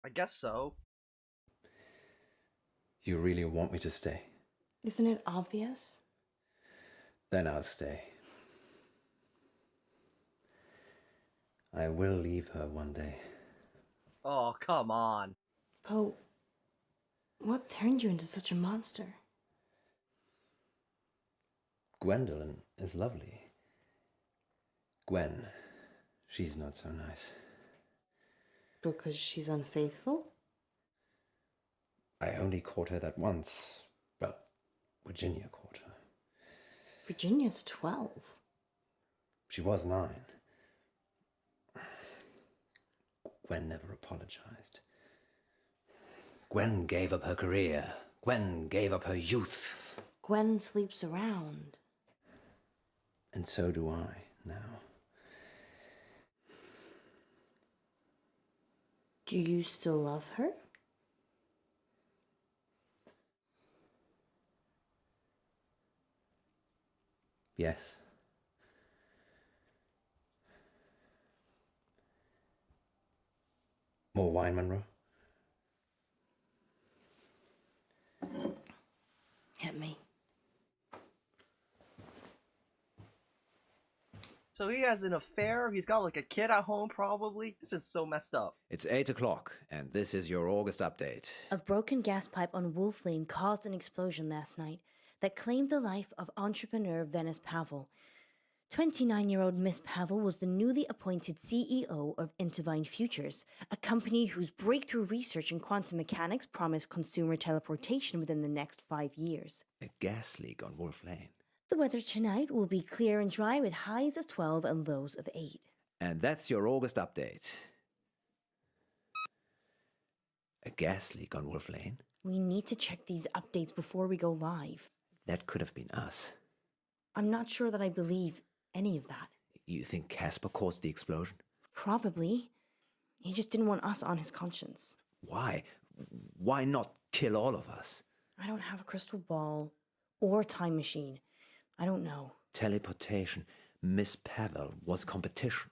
I guess so. You really want me to stay? Isn't it obvious? Then I'll stay. I will leave her one day. Oh, come on. Poe, what turned you into such a monster? Gwendolyn is lovely. Gwen, she's not so nice. Because she's unfaithful? I only caught her that once. Well, Virginia caught her. Virginia's 12. She was 9. Gwen never apologized. Gwen gave up her career. Gwen gave up her youth. Gwen sleeps around. And so do I now. Do you still love her? Yes. More wine, Munro? Hit me. So he has an affair? He's got like a kid at home probably? This is so messed up. It's 8 o'clock, and this is your August update. A broken gas pipe on Wolf Lane caused an explosion last night that claimed the life of entrepreneur Venice Pavel. 29-year-old Miss Pavel was the newly appointed CEO of Intervine Futures, a company whose breakthrough research in quantum mechanics promised consumer teleportation within the next 5 years. A gas leak on Wolf Lane. The weather tonight will be clear and dry with highs of 12 and lows of 8. And that's your August update. A gas leak on Wolf Lane? We need to check these updates before we go live. That could have been us. I'm not sure that I believe any of that. You think Casper caused the explosion? Probably. He just didn't want us on his conscience. Why? Why not kill all of us? I don't have a crystal ball or a time machine. I don't know. Teleportation. Miss Pavel was competition.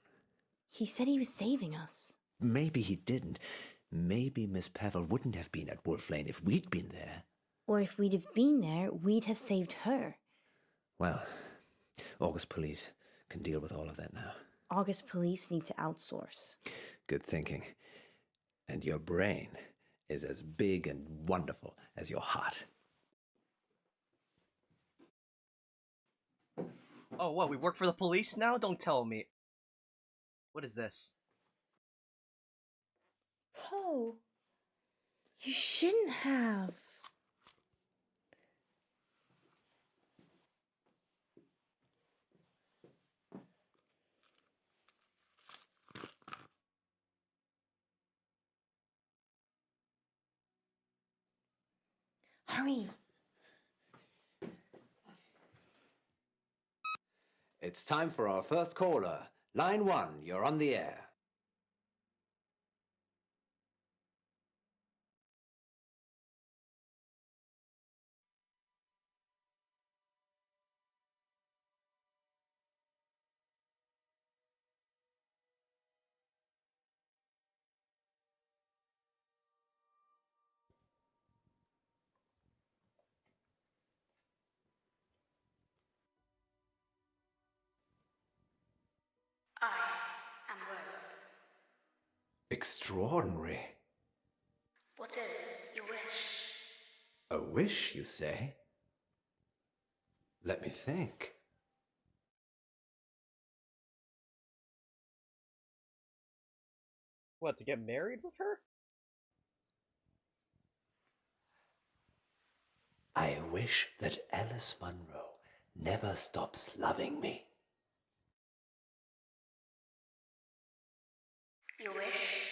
He said he was saving us. Maybe he didn't. Maybe Miss Pavel wouldn't have been at Wolf Lane if we'd been there. Or if we'd have been there, we'd have saved her. Well, August police can deal with all of that now. August police need to outsource. Good thinking. And your brain is as big and wonderful as your heart. Oh, what? We work for the police now? Don't tell me. What is this? Poe, you shouldn't have. Hurry. It's time for our first caller. Line 1, you're on the air. I am worse. Extraordinary. What is your wish? A wish, you say? Let me think. What, to get married with her? I wish that Alice Munro never stops loving me. Your wish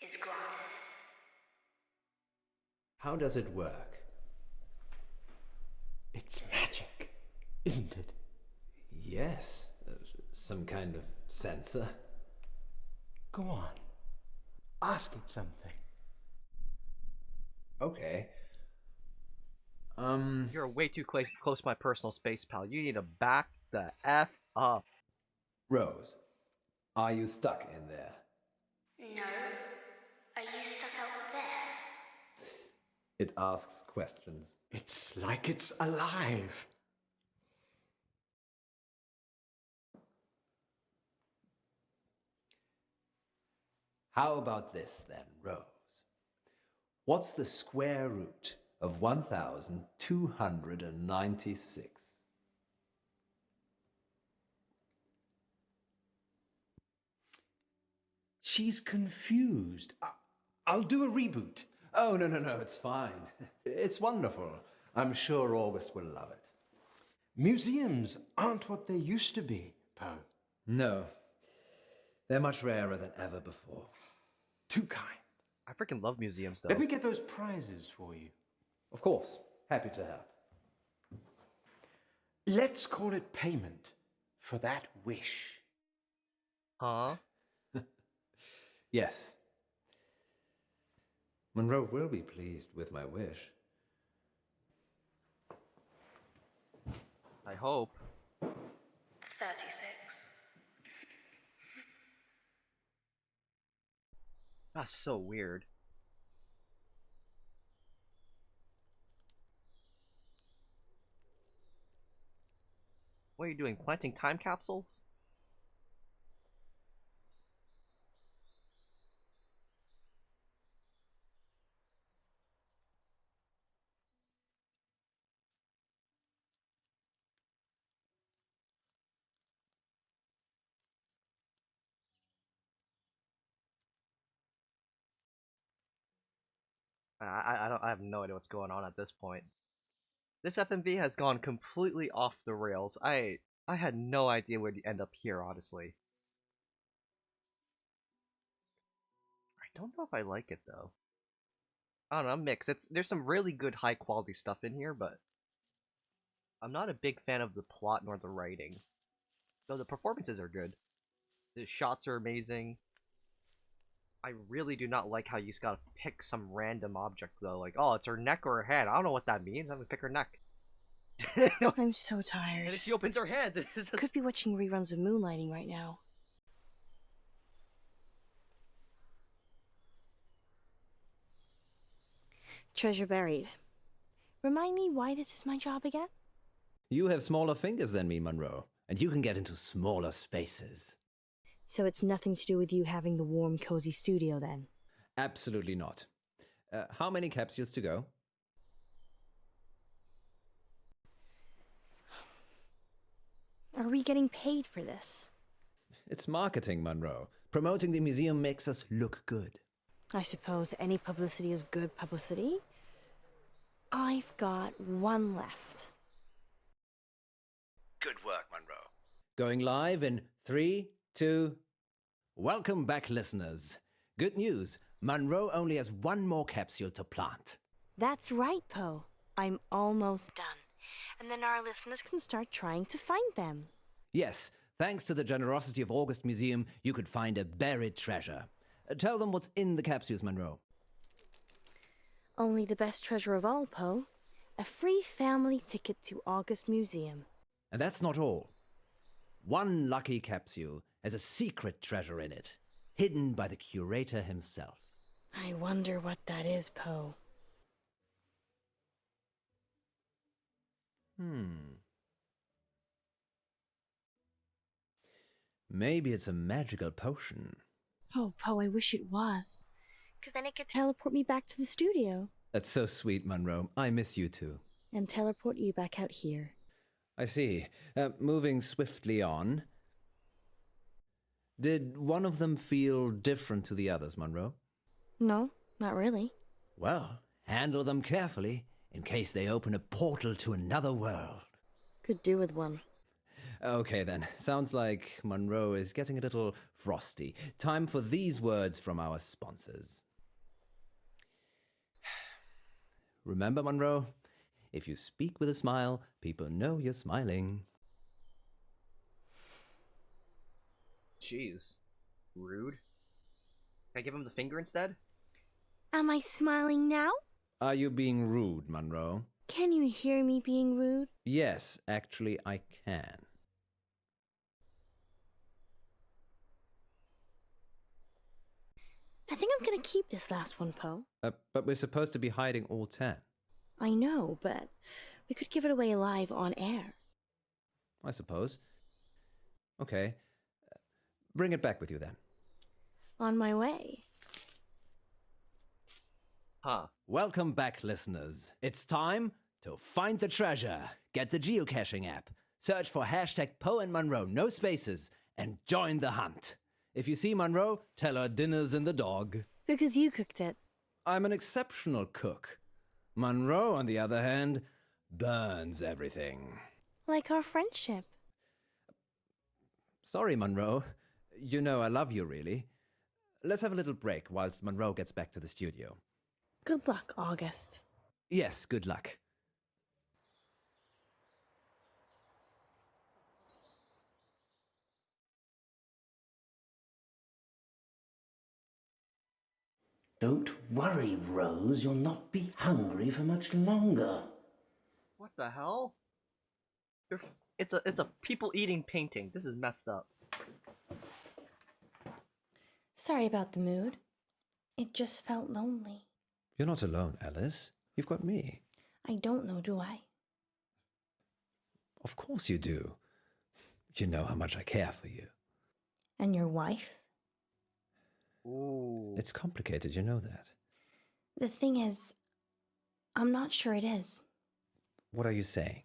is granted. How does it work? It's magic, isn't it? Yes, some kind of sensor. Go on. Ask it something. Okay. You're way too close to my personal space, pal. You need to back the F up. Rose, are you stuck in there? No. Are you stuck out there? It asks questions. It's like it's alive. How about this then, Rose? What's the square root of 1,296? She's confused. I'll do a reboot. Oh, no, it's fine. It's wonderful. I'm sure August will love it. Museums aren't what they used to be, Poe. No. They're much rarer than ever before. Too kind. I freaking love museums, though. Let me get those prizes for you. Of course. Happy to help. Let's call it payment for that wish. Huh? Yes. Munro will be pleased with my wish. I hope. 36. That's so weird. What are you doing? Planting time capsules? I have no idea what's going on at this point. This FMV has gone completely off the rails. I had no idea where to end up here, honestly. I don't know if I like it though. I don't know, I'm mixed. There's some really good high quality stuff in here, but I'm not a big fan of the plot nor the writing. Though the performances are good. The shots are amazing. I really do not like how you just gotta pick some random object though. Like, oh, it's her neck or her head. I don't know what that means. I'm gonna pick her neck. I'm so tired. And she opens her hands. Could be watching reruns of Moonlighting right now. Treasure buried. Remind me why this is my job again? You have smaller fingers than me, Munro, and you can get into smaller spaces. So it's nothing to do with you having the warm, cozy studio then? Absolutely not. How many capsules to go? Are we getting paid for this? It's marketing, Munro. Promoting the museum makes us look good. I suppose any publicity is good publicity. I've got one left. Good work, Munro. Going live in 3, 2... Welcome back, listeners. Good news. Munro only has one more capsule to plant. That's right, Poe. I'm almost done. And then our listeners can start trying to find them. Yes, thanks to the generosity of August Museum, you could find a buried treasure. Tell them what's in the capsules, Munro. Only the best treasure of all, Poe. A free family ticket to August Museum. And that's not all. One lucky capsule has a secret treasure in it, hidden by the curator himself. I wonder what that is, Poe. Maybe it's a magical potion. Oh, Poe, I wish it was. 'Cause then it could teleport me back to the studio. That's so sweet, Munro. I miss you too. And teleport you back out here. I see. Moving swiftly on. Did one of them feel different to the others, Munro? No, not really. Well, handle them carefully, in case they open a portal to another world. Could do with one. Okay then, sounds like Munro is getting a little frosty. Time for these words from our sponsors. Remember, Munro, if you speak with a smile, people know you're smiling. jeez. Rude. Can I give him the finger instead? Am I smiling now? Are you being rude, Munro? Can you hear me being rude? Yes, actually, I can. I think I'm gonna keep this last one, Poe. But we're supposed to be hiding all 10. I know, but we could give it away live on air. I suppose. Okay. Bring it back with you then. On my way. Huh. Welcome back, listeners. It's time to find the treasure. Get the geocaching app. Search for hashtag Poe and Munro, no spaces, and join the hunt. If you see Munro, tell her dinner's in the dog. Because you cooked it. I'm an exceptional cook. Munro, on the other hand, burns everything. Like our friendship. Sorry, Munro. You know I love you, really. Let's have a little break whilst Munro gets back to the studio. Good luck, August. Yes, good luck. Don't worry, Rose. You'll not be hungry for much longer. What the hell? It's a people-eating painting. This is messed up. Sorry about the mood. It just felt lonely. You're not alone, Alice. You've got me. I don't know, do I? Of course you do. You know how much I care for you. And your wife? Ooh. It's complicated, you know that. The thing is, I'm not sure it is. What are you saying?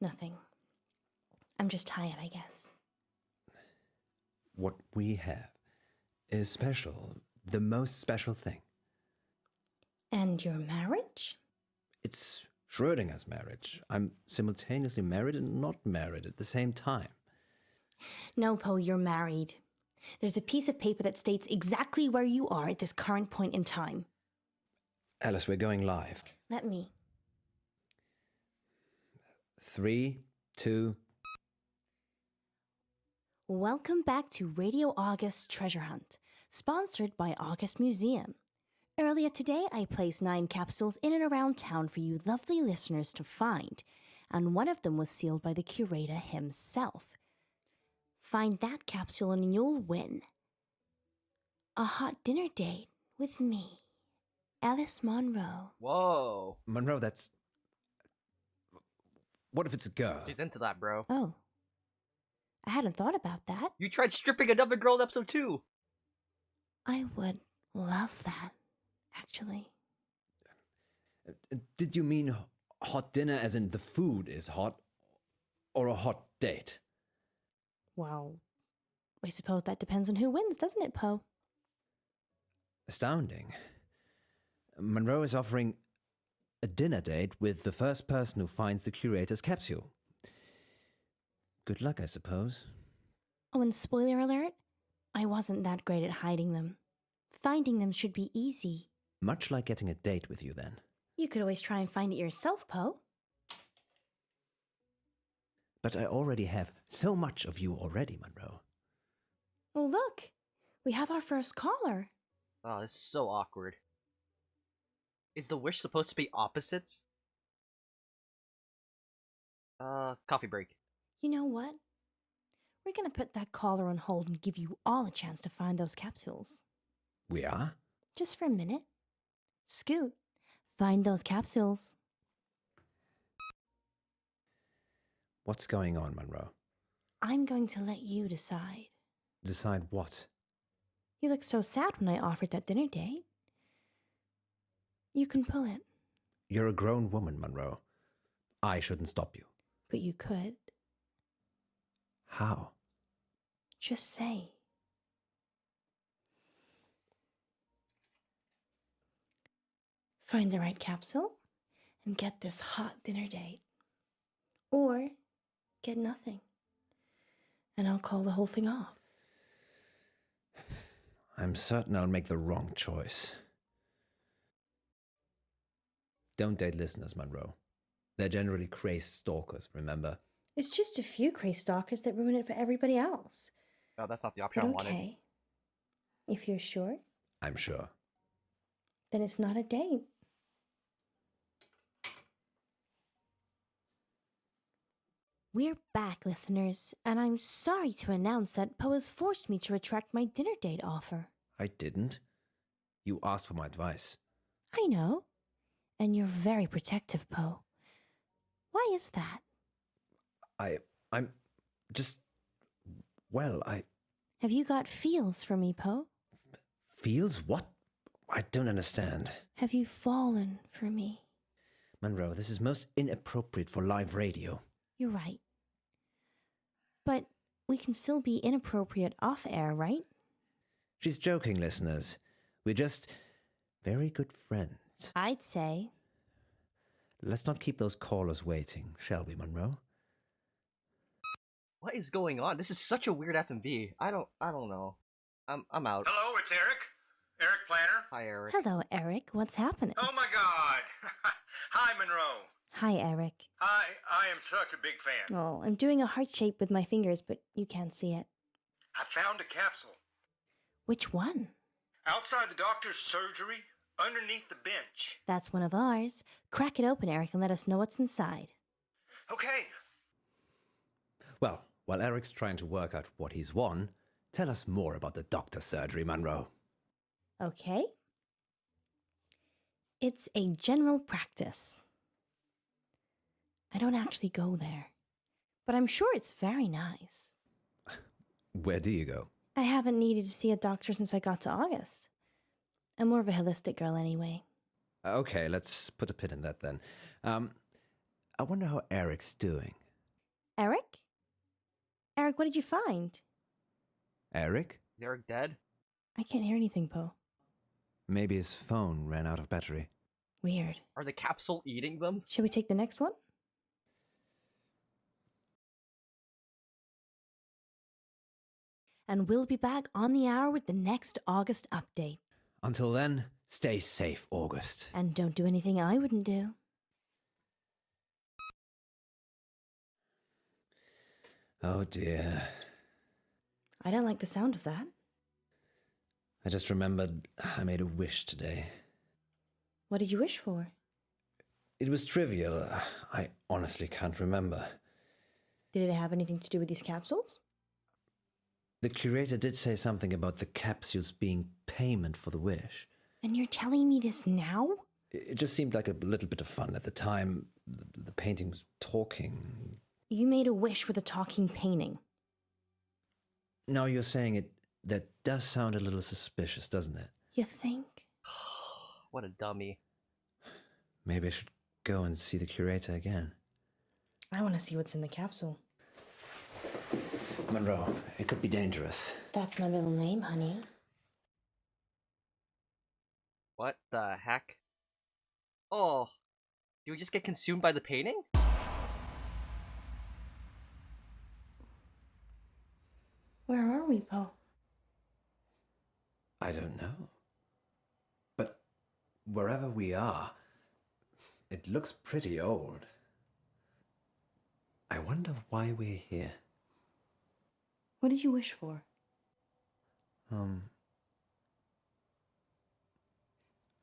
Nothing. I'm just tired, I guess. What we have is special, the most special thing. And your marriage? It's Schrödinger's marriage. I'm simultaneously married and not married at the same time. No, Poe, you're married. There's a piece of paper that states exactly where you are at this current point in time. Alice, we're going live. Let me. 3, 2... Welcome back to Radio August's Treasure Hunt, sponsored by August Museum. Earlier today, I placed 9 capsules in and around town for you lovely listeners to find, and one of them was sealed by the curator himself. Find that capsule and you'll win a hot dinner date with me, Alice Munro. Whoa. Munro, that's... What if it's a girl? She's into that, bro. Oh. I hadn't thought about that. You tried stripping another girl in episode 2. I would love that, actually. Did you mean hot dinner as in the food is hot, or a hot date? Well, I suppose that depends on who wins, doesn't it, Poe? Astounding. Munro is offering a dinner date with the first person who finds the curator's capsule. Good luck, I suppose. Oh, and spoiler alert, I wasn't that great at hiding them. Finding them should be easy. Much like getting a date with you, then. You could always try and find it yourself, Poe. But I already have so much of you already, Munro. Well, look. We have our first caller. Oh, this is so awkward. Is the wish supposed to be opposites? Coffee break. You know what? We're gonna put that caller on hold and give you all a chance to find those capsules. We are? Just for a minute. Scoot, find those capsules. What's going on, Munro? I'm going to let you decide. Decide what? You looked so sad when I offered that dinner date. You can pull it. You're a grown woman, Munro. I shouldn't stop you. But you could. How? Just say. Find the right capsule and get this hot dinner date. Or get nothing. And I'll call the whole thing off. I'm certain I'll make the wrong choice. Don't date listeners, Munro. They're generally crazed stalkers, remember? It's just a few crazy stalkers that ruin it for everybody else. Oh, that's not the option But I wanted. okay. If you're sure, I'm sure. then it's not a date. We're back, listeners, and I'm sorry to announce that Poe has forced me to retract my dinner date offer. I didn't. You asked for my advice. I know. And you're very protective, Poe. Why is that? I'm just... Well, Have you got feels for me, Poe? Feels? What? I don't understand. Have you fallen for me? Munro, this is most inappropriate for live radio. You're right. But we can still be inappropriate off air, right? She's joking, listeners. We're just very good friends. I'd say. Let's not keep those callers waiting, shall we, Munro? What is going on? This is such a weird FMV. I don't know. I'm out. Hello, it's Eric. Eric Planner. Hi, Eric. Hello, Eric. What's happening? Oh my God. Hi, Monroe. Hi, Eric. Hi, I am such a big fan. Oh, I'm doing a heart shape with my fingers, but you can't see it. I found a capsule. Which one? Outside the doctor's surgery, underneath the bench. That's one of ours. Crack it open, Eric, and let us know what's inside. Okay. Well, while Eric's trying to work out what he's won, tell us more about the doctor's surgery, Munro. Okay. It's a general practice. I don't actually go there, but I'm sure it's very nice. Where do you go? I haven't needed to see a doctor since I got to August. I'm more of a holistic girl anyway. Okay, let's put a pin in that then. I wonder how Eric's doing. Eric? Eric, what did you find? Eric? Is Eric dead? I can't hear anything, Poe. Maybe his phone ran out of battery. Weird. Are the capsule eating them? Shall we take the next one? And we'll be back on the hour with the next August update. Until then, stay safe, August. And don't do anything I wouldn't do. Oh dear. I don't like the sound of that. I just remembered I made a wish today. What did you wish for? It was trivial. I honestly can't remember. Did it have anything to do with these capsules? The curator did say something about the capsules being payment for the wish. And you're telling me this now? It just seemed like a little bit of fun at the time. The painting was talking. You made a wish with a talking painting. Now you're saying it, that does sound a little suspicious, doesn't it? You think? What a dummy. Maybe I should go and see the curator again. I want to see what's in the capsule. Munro, it could be dangerous. That's my middle name, honey. What the heck? Oh, do we just get consumed by the painting? Where are we, Poe? I don't know. But wherever we are, it looks pretty old. I wonder why we're here. What did you wish for?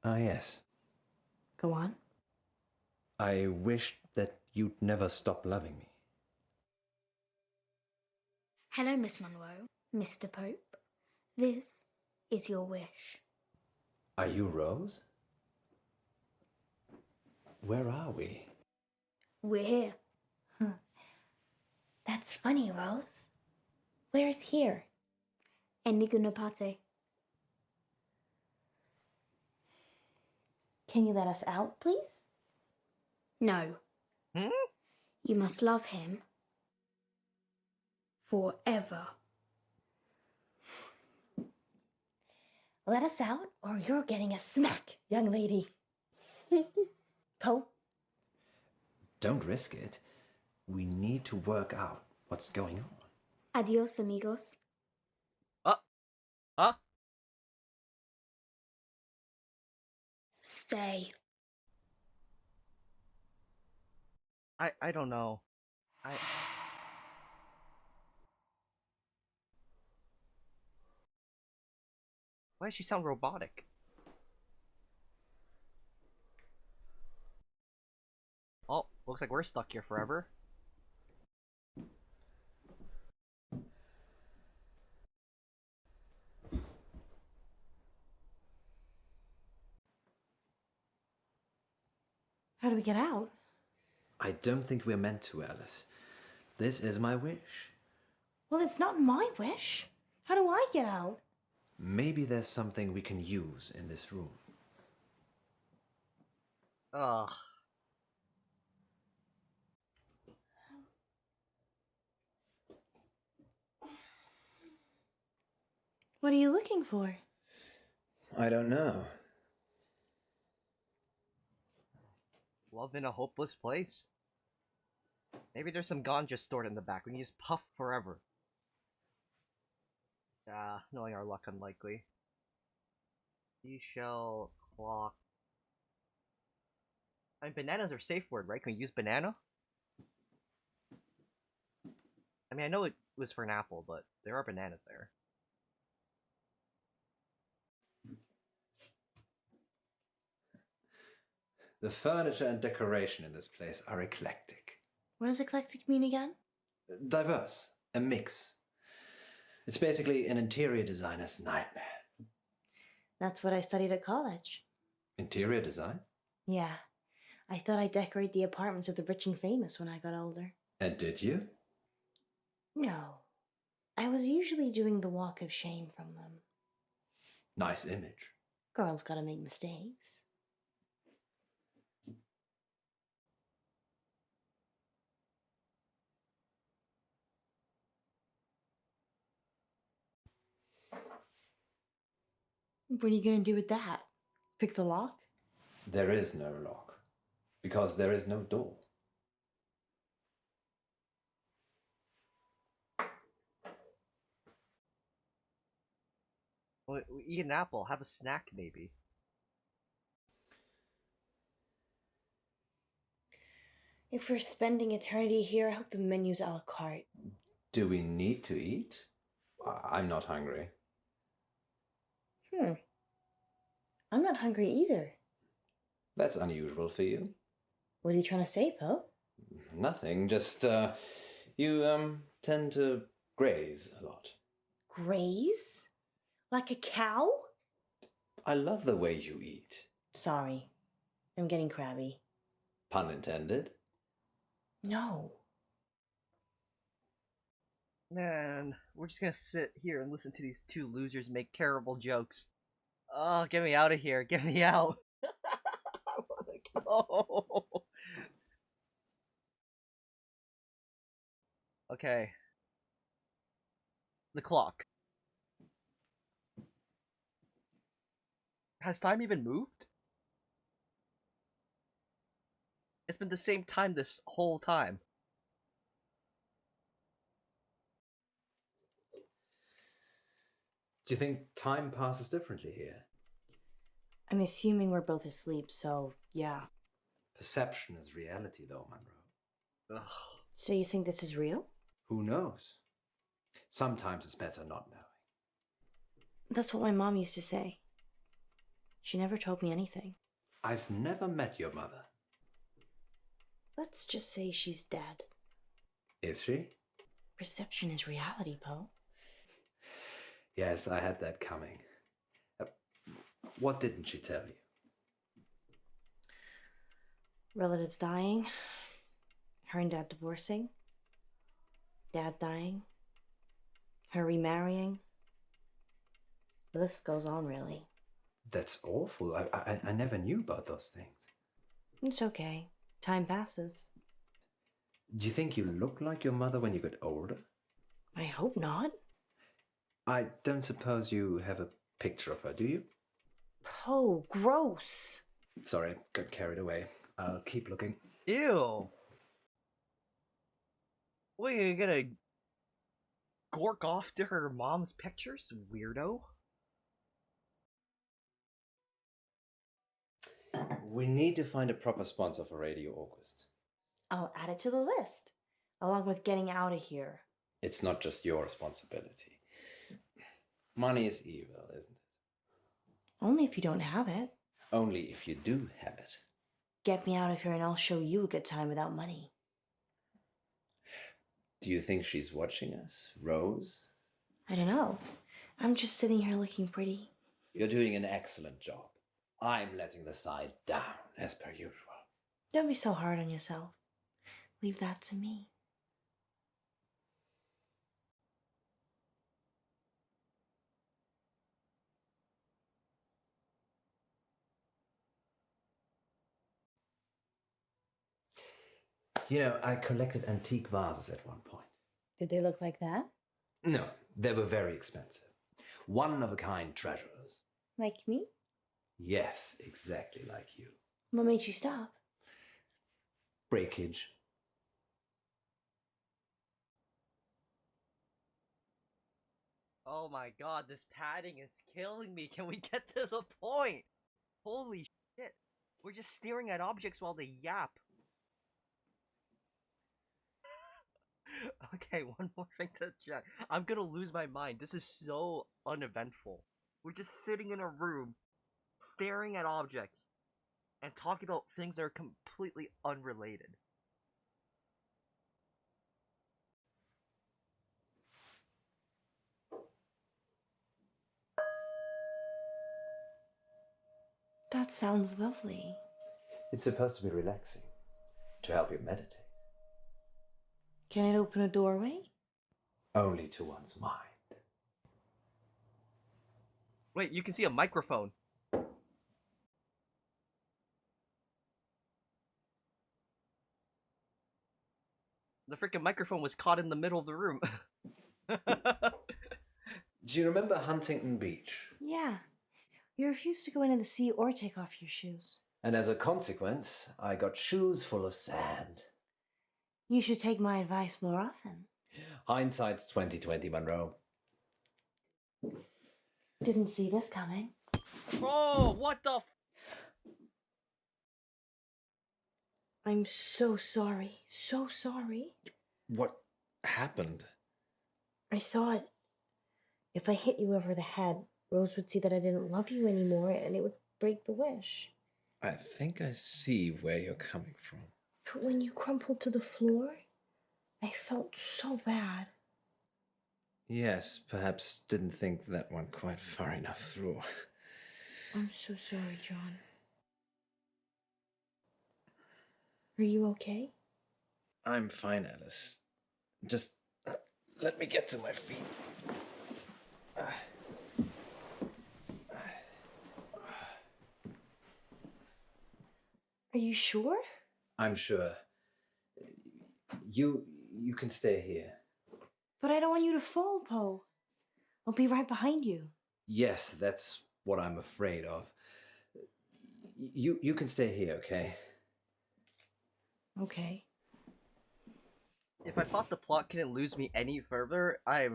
Yes. Go on. I wished that you'd never stop loving me. Hello, Miss Munro, Mr. Pope. This is your wish. Are you Rose? Where are we? We're here. That's funny, Rose. Where's here? Enigunapate. Can you let us out, please? No. You must love him forever. Let us out, or you're getting a smack, young lady. Poe? Don't risk it. We need to work out what's going on. Adios, amigos. Stay. I don't know. Why does she sound robotic? Oh, looks like we're stuck here forever. How do we get out? I don't think we're meant to, Alice. This is my wish. Well, it's not my wish. How do I get out? Maybe there's something we can use in this room. Ugh. What are you looking for? I don't know. Love in a hopeless place? Maybe there's some ganja stored in the back. We can just puff forever. Knowing our luck, unlikely. Seashell, clock. I mean, bananas are safe word, right? Can we use banana? I mean, I know it was for an apple, but there are bananas there. The furniture and decoration in this place are eclectic. What does eclectic mean again? Diverse. A mix. It's basically an interior designer's nightmare. That's what I studied at college. Interior design? Yeah. I thought I'd decorate the apartments of the rich and famous when I got older. And did you? No. I was usually doing the walk of shame from them. Nice image. Girls gotta make mistakes. What are you gonna do with that? Pick the lock? There is no lock. Because there is no door. Well, eat an apple. Have a snack, maybe. If we're spending eternity here, I hope the menu's a la carte. Do we need to eat? I'm not hungry. I'm not hungry either. That's unusual for you. What are you trying to say, Poe? Nothing, just, you, tend to graze a lot. Graze? Like a cow? I love the way you eat. Sorry. I'm getting crabby. Pun intended. No. Man, we're just gonna sit here and listen to these two losers make terrible jokes. Oh, get me out of here. Get me out. I wanna go. Okay. The clock. Has time even moved? It's been the same time this whole time. Do you think time passes differently here? I'm assuming we're both asleep, so yeah. Perception is reality, though, Munro. Ugh. So you think this is real? Who knows? Sometimes it's better not knowing. That's what my mom used to say. She never told me anything. I've never met your mother. Let's just say she's dead. Is she? Perception is reality, Poe. Yes, I had that coming. What didn't she tell you? Relatives dying. Her and Dad divorcing. Dad dying. Her remarrying. The list goes on, really. That's awful. I never knew about those things. It's okay. Time passes. Do you think you look like your mother when you get older? I hope not. I don't suppose you have a picture of her, do you? Oh, gross. Sorry, got carried away. I'll keep looking. Ew. What, are you gonna gork off to her mom's pictures, weirdo? We need to find a proper sponsor for Radio August. I'll add it to the list, along with getting out of here. It's not just your responsibility. Money is evil, isn't it? Only if you don't have it. Only if you do have it. Get me out of here and I'll show you a good time without money. Do you think she's watching us, Rose? I don't know. I'm just sitting here looking pretty. You're doing an excellent job. I'm letting the side down, as per usual. Don't be so hard on yourself. Leave that to me. You know, I collected antique vases at one point. Did they look like that? No, they were very expensive. One-of-a-kind treasures. Like me? Yes, exactly like you. What made you stop? Breakage. Oh my god, this padding is killing me. Can we get to the point? Holy shit. We're just staring at objects while they yap. Okay, one more thing to check. I'm gonna lose my mind. This is so uneventful. We're just sitting in a room, staring at objects, and talking about things that are completely unrelated. That sounds lovely. It's supposed to be relaxing, to help you meditate. Can it open a doorway? Only to one's mind. Wait, you can see a microphone. The freaking microphone was caught in the middle of the room. Do you remember Huntington Beach? Yeah. You refused to go into the sea or take off your shoes. And as a consequence, I got shoes full of sand. You should take my advice more often. Hindsight's 20/20, Munro. Didn't see this coming. Oh, what the I'm so sorry. So sorry. What happened? I thought if I hit you over the head, Rose would see that I didn't love you anymore and it would break the wish. I think I see where you're coming from. But when you crumpled to the floor, I felt so bad. Yes, perhaps didn't think that went quite far enough through. I'm so sorry, John. Are you okay? I'm fine, Alice. Just let me get to my feet. Are you sure? I'm sure. You can stay here. But I don't want you to fall, Poe. I'll be right behind you. Yes, that's what I'm afraid of. You can stay here, okay? Okay. If I thought the plot couldn't lose me any further, I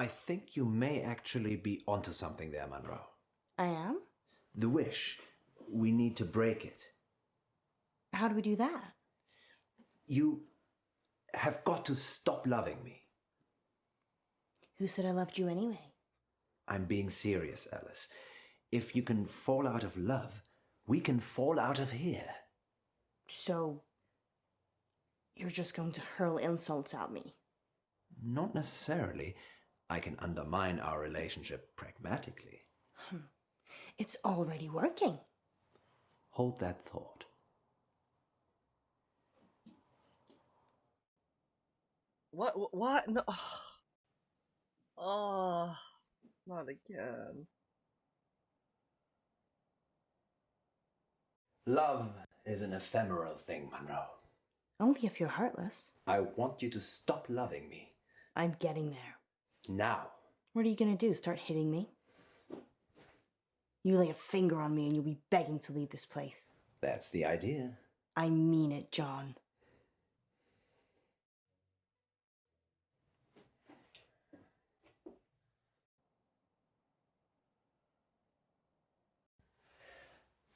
think you may actually be onto something there, Munro. I am? The wish. We need to break it. How do we do that? You have got to stop loving me. Who said I loved you anyway? I'm being serious, Alice. If you can fall out of love, we can fall out of here. So, you're just going to hurl insults at me? Not necessarily. I can undermine our relationship pragmatically. It's already working. Hold that thought. What? No. Oh, not again. Love is an ephemeral thing, Munro. Only if you're heartless. I want you to stop loving me. I'm getting there. Now. What are you gonna do? Start hitting me? You lay a finger on me and you'll be begging to leave this place. That's the idea. I mean it, John.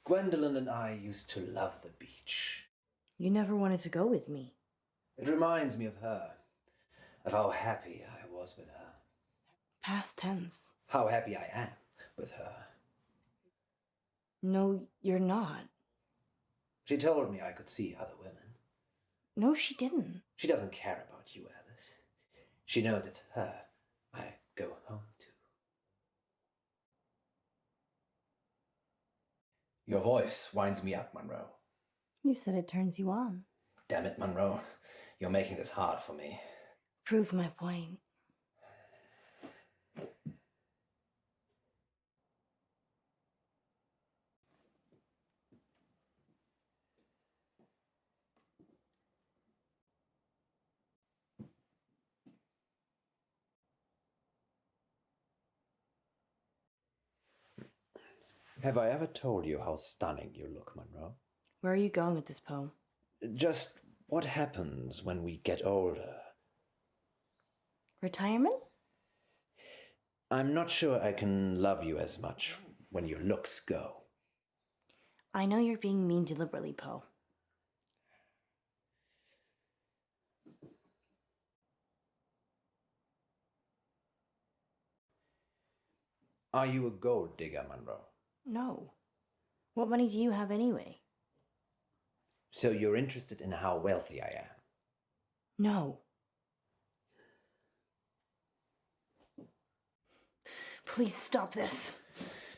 Gwendolyn and I used to love the beach. You never wanted to go with me. It reminds me of her, of how happy I was with her. Past tense. How happy I am. with her. No, you're not. She told me I could see other women. No, she didn't. She doesn't care about you, Alice. She knows it's her I go home to. Your voice winds me up, Munro. You said it turns you on. Damn it, Munro. You're making this hard for me. Prove my point. Have I ever told you how stunning you look, Munro? Where are you going with this poem? Just what happens when we get older. Retirement? I'm not sure I can love you as much when your looks go. I know you're being mean deliberately, Poe. Are you a gold digger, Munro? No. What money do you have anyway? So you're interested in how wealthy I am? No. Please stop this.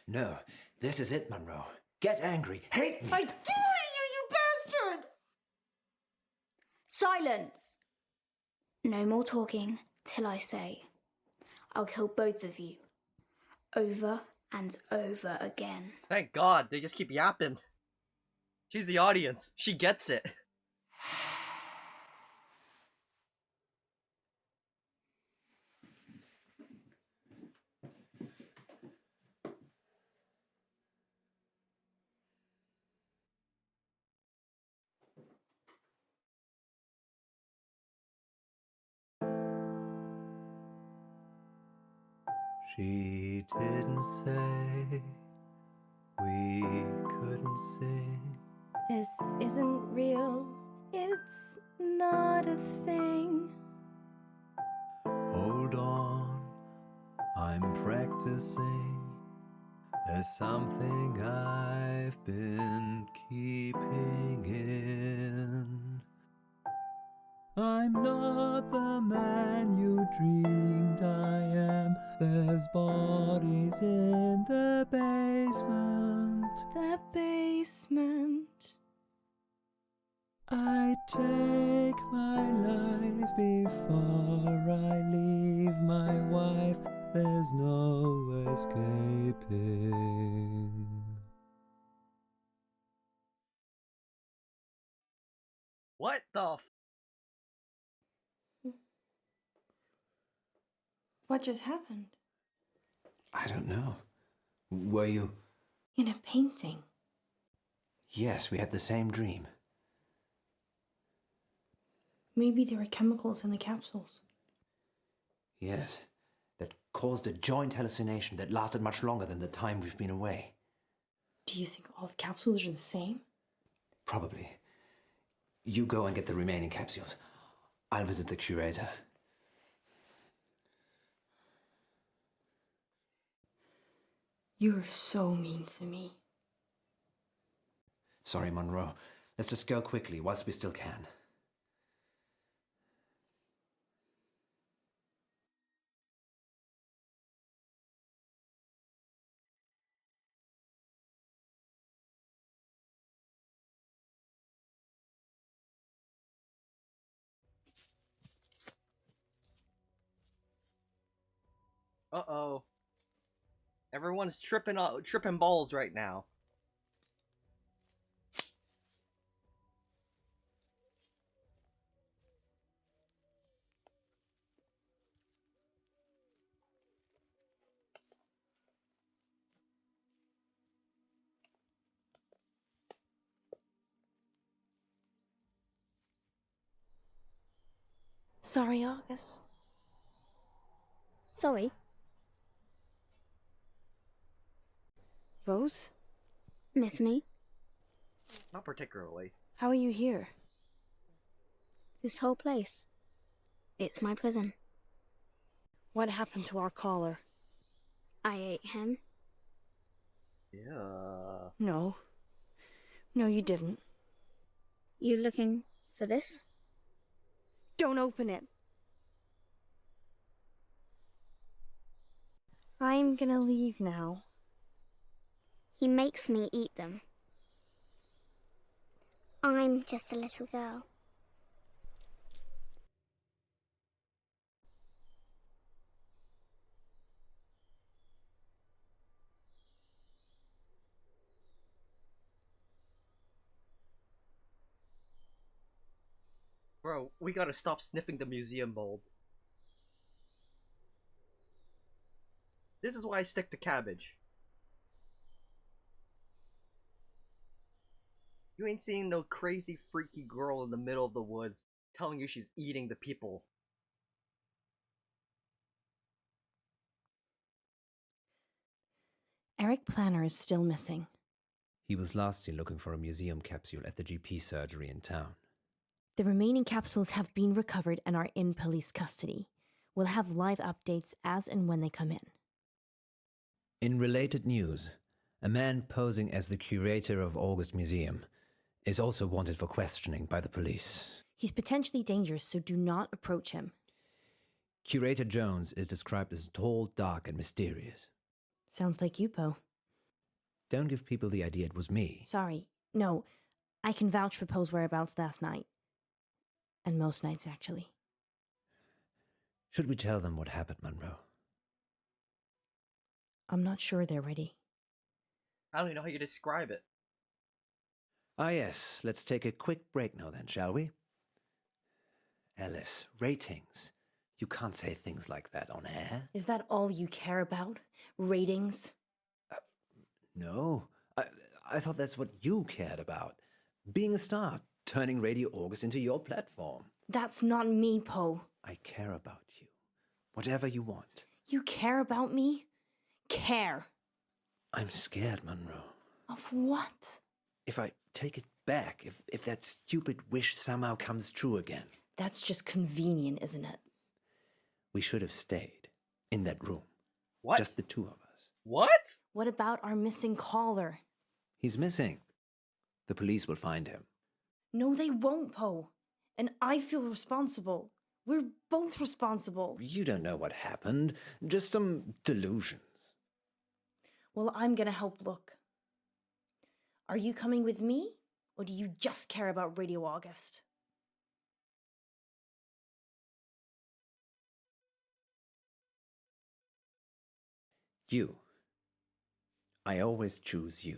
No, this is it, Munro. Get angry. Hate me. I do hate you, you bastard! Silence! No more talking till I say. I'll kill both of you. Over and over again. Thank God, they just keep yapping. She's the audience. She gets it. She didn't say we couldn't sing. This isn't real. It's not a thing. Hold on, I'm practicing. There's something I've been keeping in. I'm not the man you dreamed I am. There's bodies in the basement. The basement. I take my life before I leave my wife. There's no escaping. What the What just happened? I don't know. Were you? In a painting. Yes, we had the same dream. Maybe there were chemicals in the capsules. Yes, that caused a joint hallucination that lasted much longer than the time we've been away. Do you think all the capsules are the same? Probably. You go and get the remaining capsules. I'll visit the curator. You're so mean to me. Sorry, Munro. Let's just go quickly whilst we still can. Uh-oh. Everyone's tripping balls right now. Sorry, August. Sorry. Rose? Miss me? Not particularly. How are you here? This whole place. It's my prison. What happened to our caller? I ate him. Yeah. No. No, you didn't. You looking for this? Don't open it. I'm gonna leave now. He makes me eat them. I'm just a little girl. Bro, we gotta stop sniffing the museum mold. This is why I stick to cabbage. You ain't seeing no crazy freaky girl in the middle of the woods telling you she's eating the people. Eric Planner is still missing. He was last seen looking for a museum capsule at the GP surgery in town. The remaining capsules have been recovered and are in police custody. We'll have live updates as and when they come in. In related news, a man posing as the curator of August Museum is also wanted for questioning by the police. He's potentially dangerous, so do not approach him. Curator Jones is described as tall, dark, and mysterious. Sounds like you, Poe. Don't give people the idea it was me. Sorry. No, I can vouch for Poe's whereabouts last night. And most nights, actually. Should we tell them what happened, Munro? I'm not sure they're ready. I don't even know how you describe it. Ah yes, let's take a quick break now then, shall we? Alice, ratings. You can't say things like that on air. Is that all you care about? Ratings? No, I thought that's what you cared about. Being a star, turning Radio August into your platform. That's not me, Poe. I care about you. Whatever you want. You care about me? Care. I'm scared, Munro. Of what? If I take it back, if that stupid wish somehow comes true again. That's just convenient, isn't it? We should have stayed in that room. What? Just the two of us. What? What about our missing caller? He's missing. The police will find him. No, they won't, Poe. And I feel responsible. We're both responsible. You don't know what happened. Just some delusions. Well, I'm gonna help look. Are you coming with me? Or do you just care about Radio August? You. I always choose you.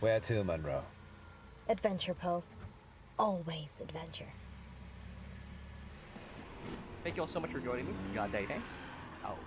Where to, Munro? Adventure, Poe. Always adventure. Thank you all so much for joining me. God day day. Out.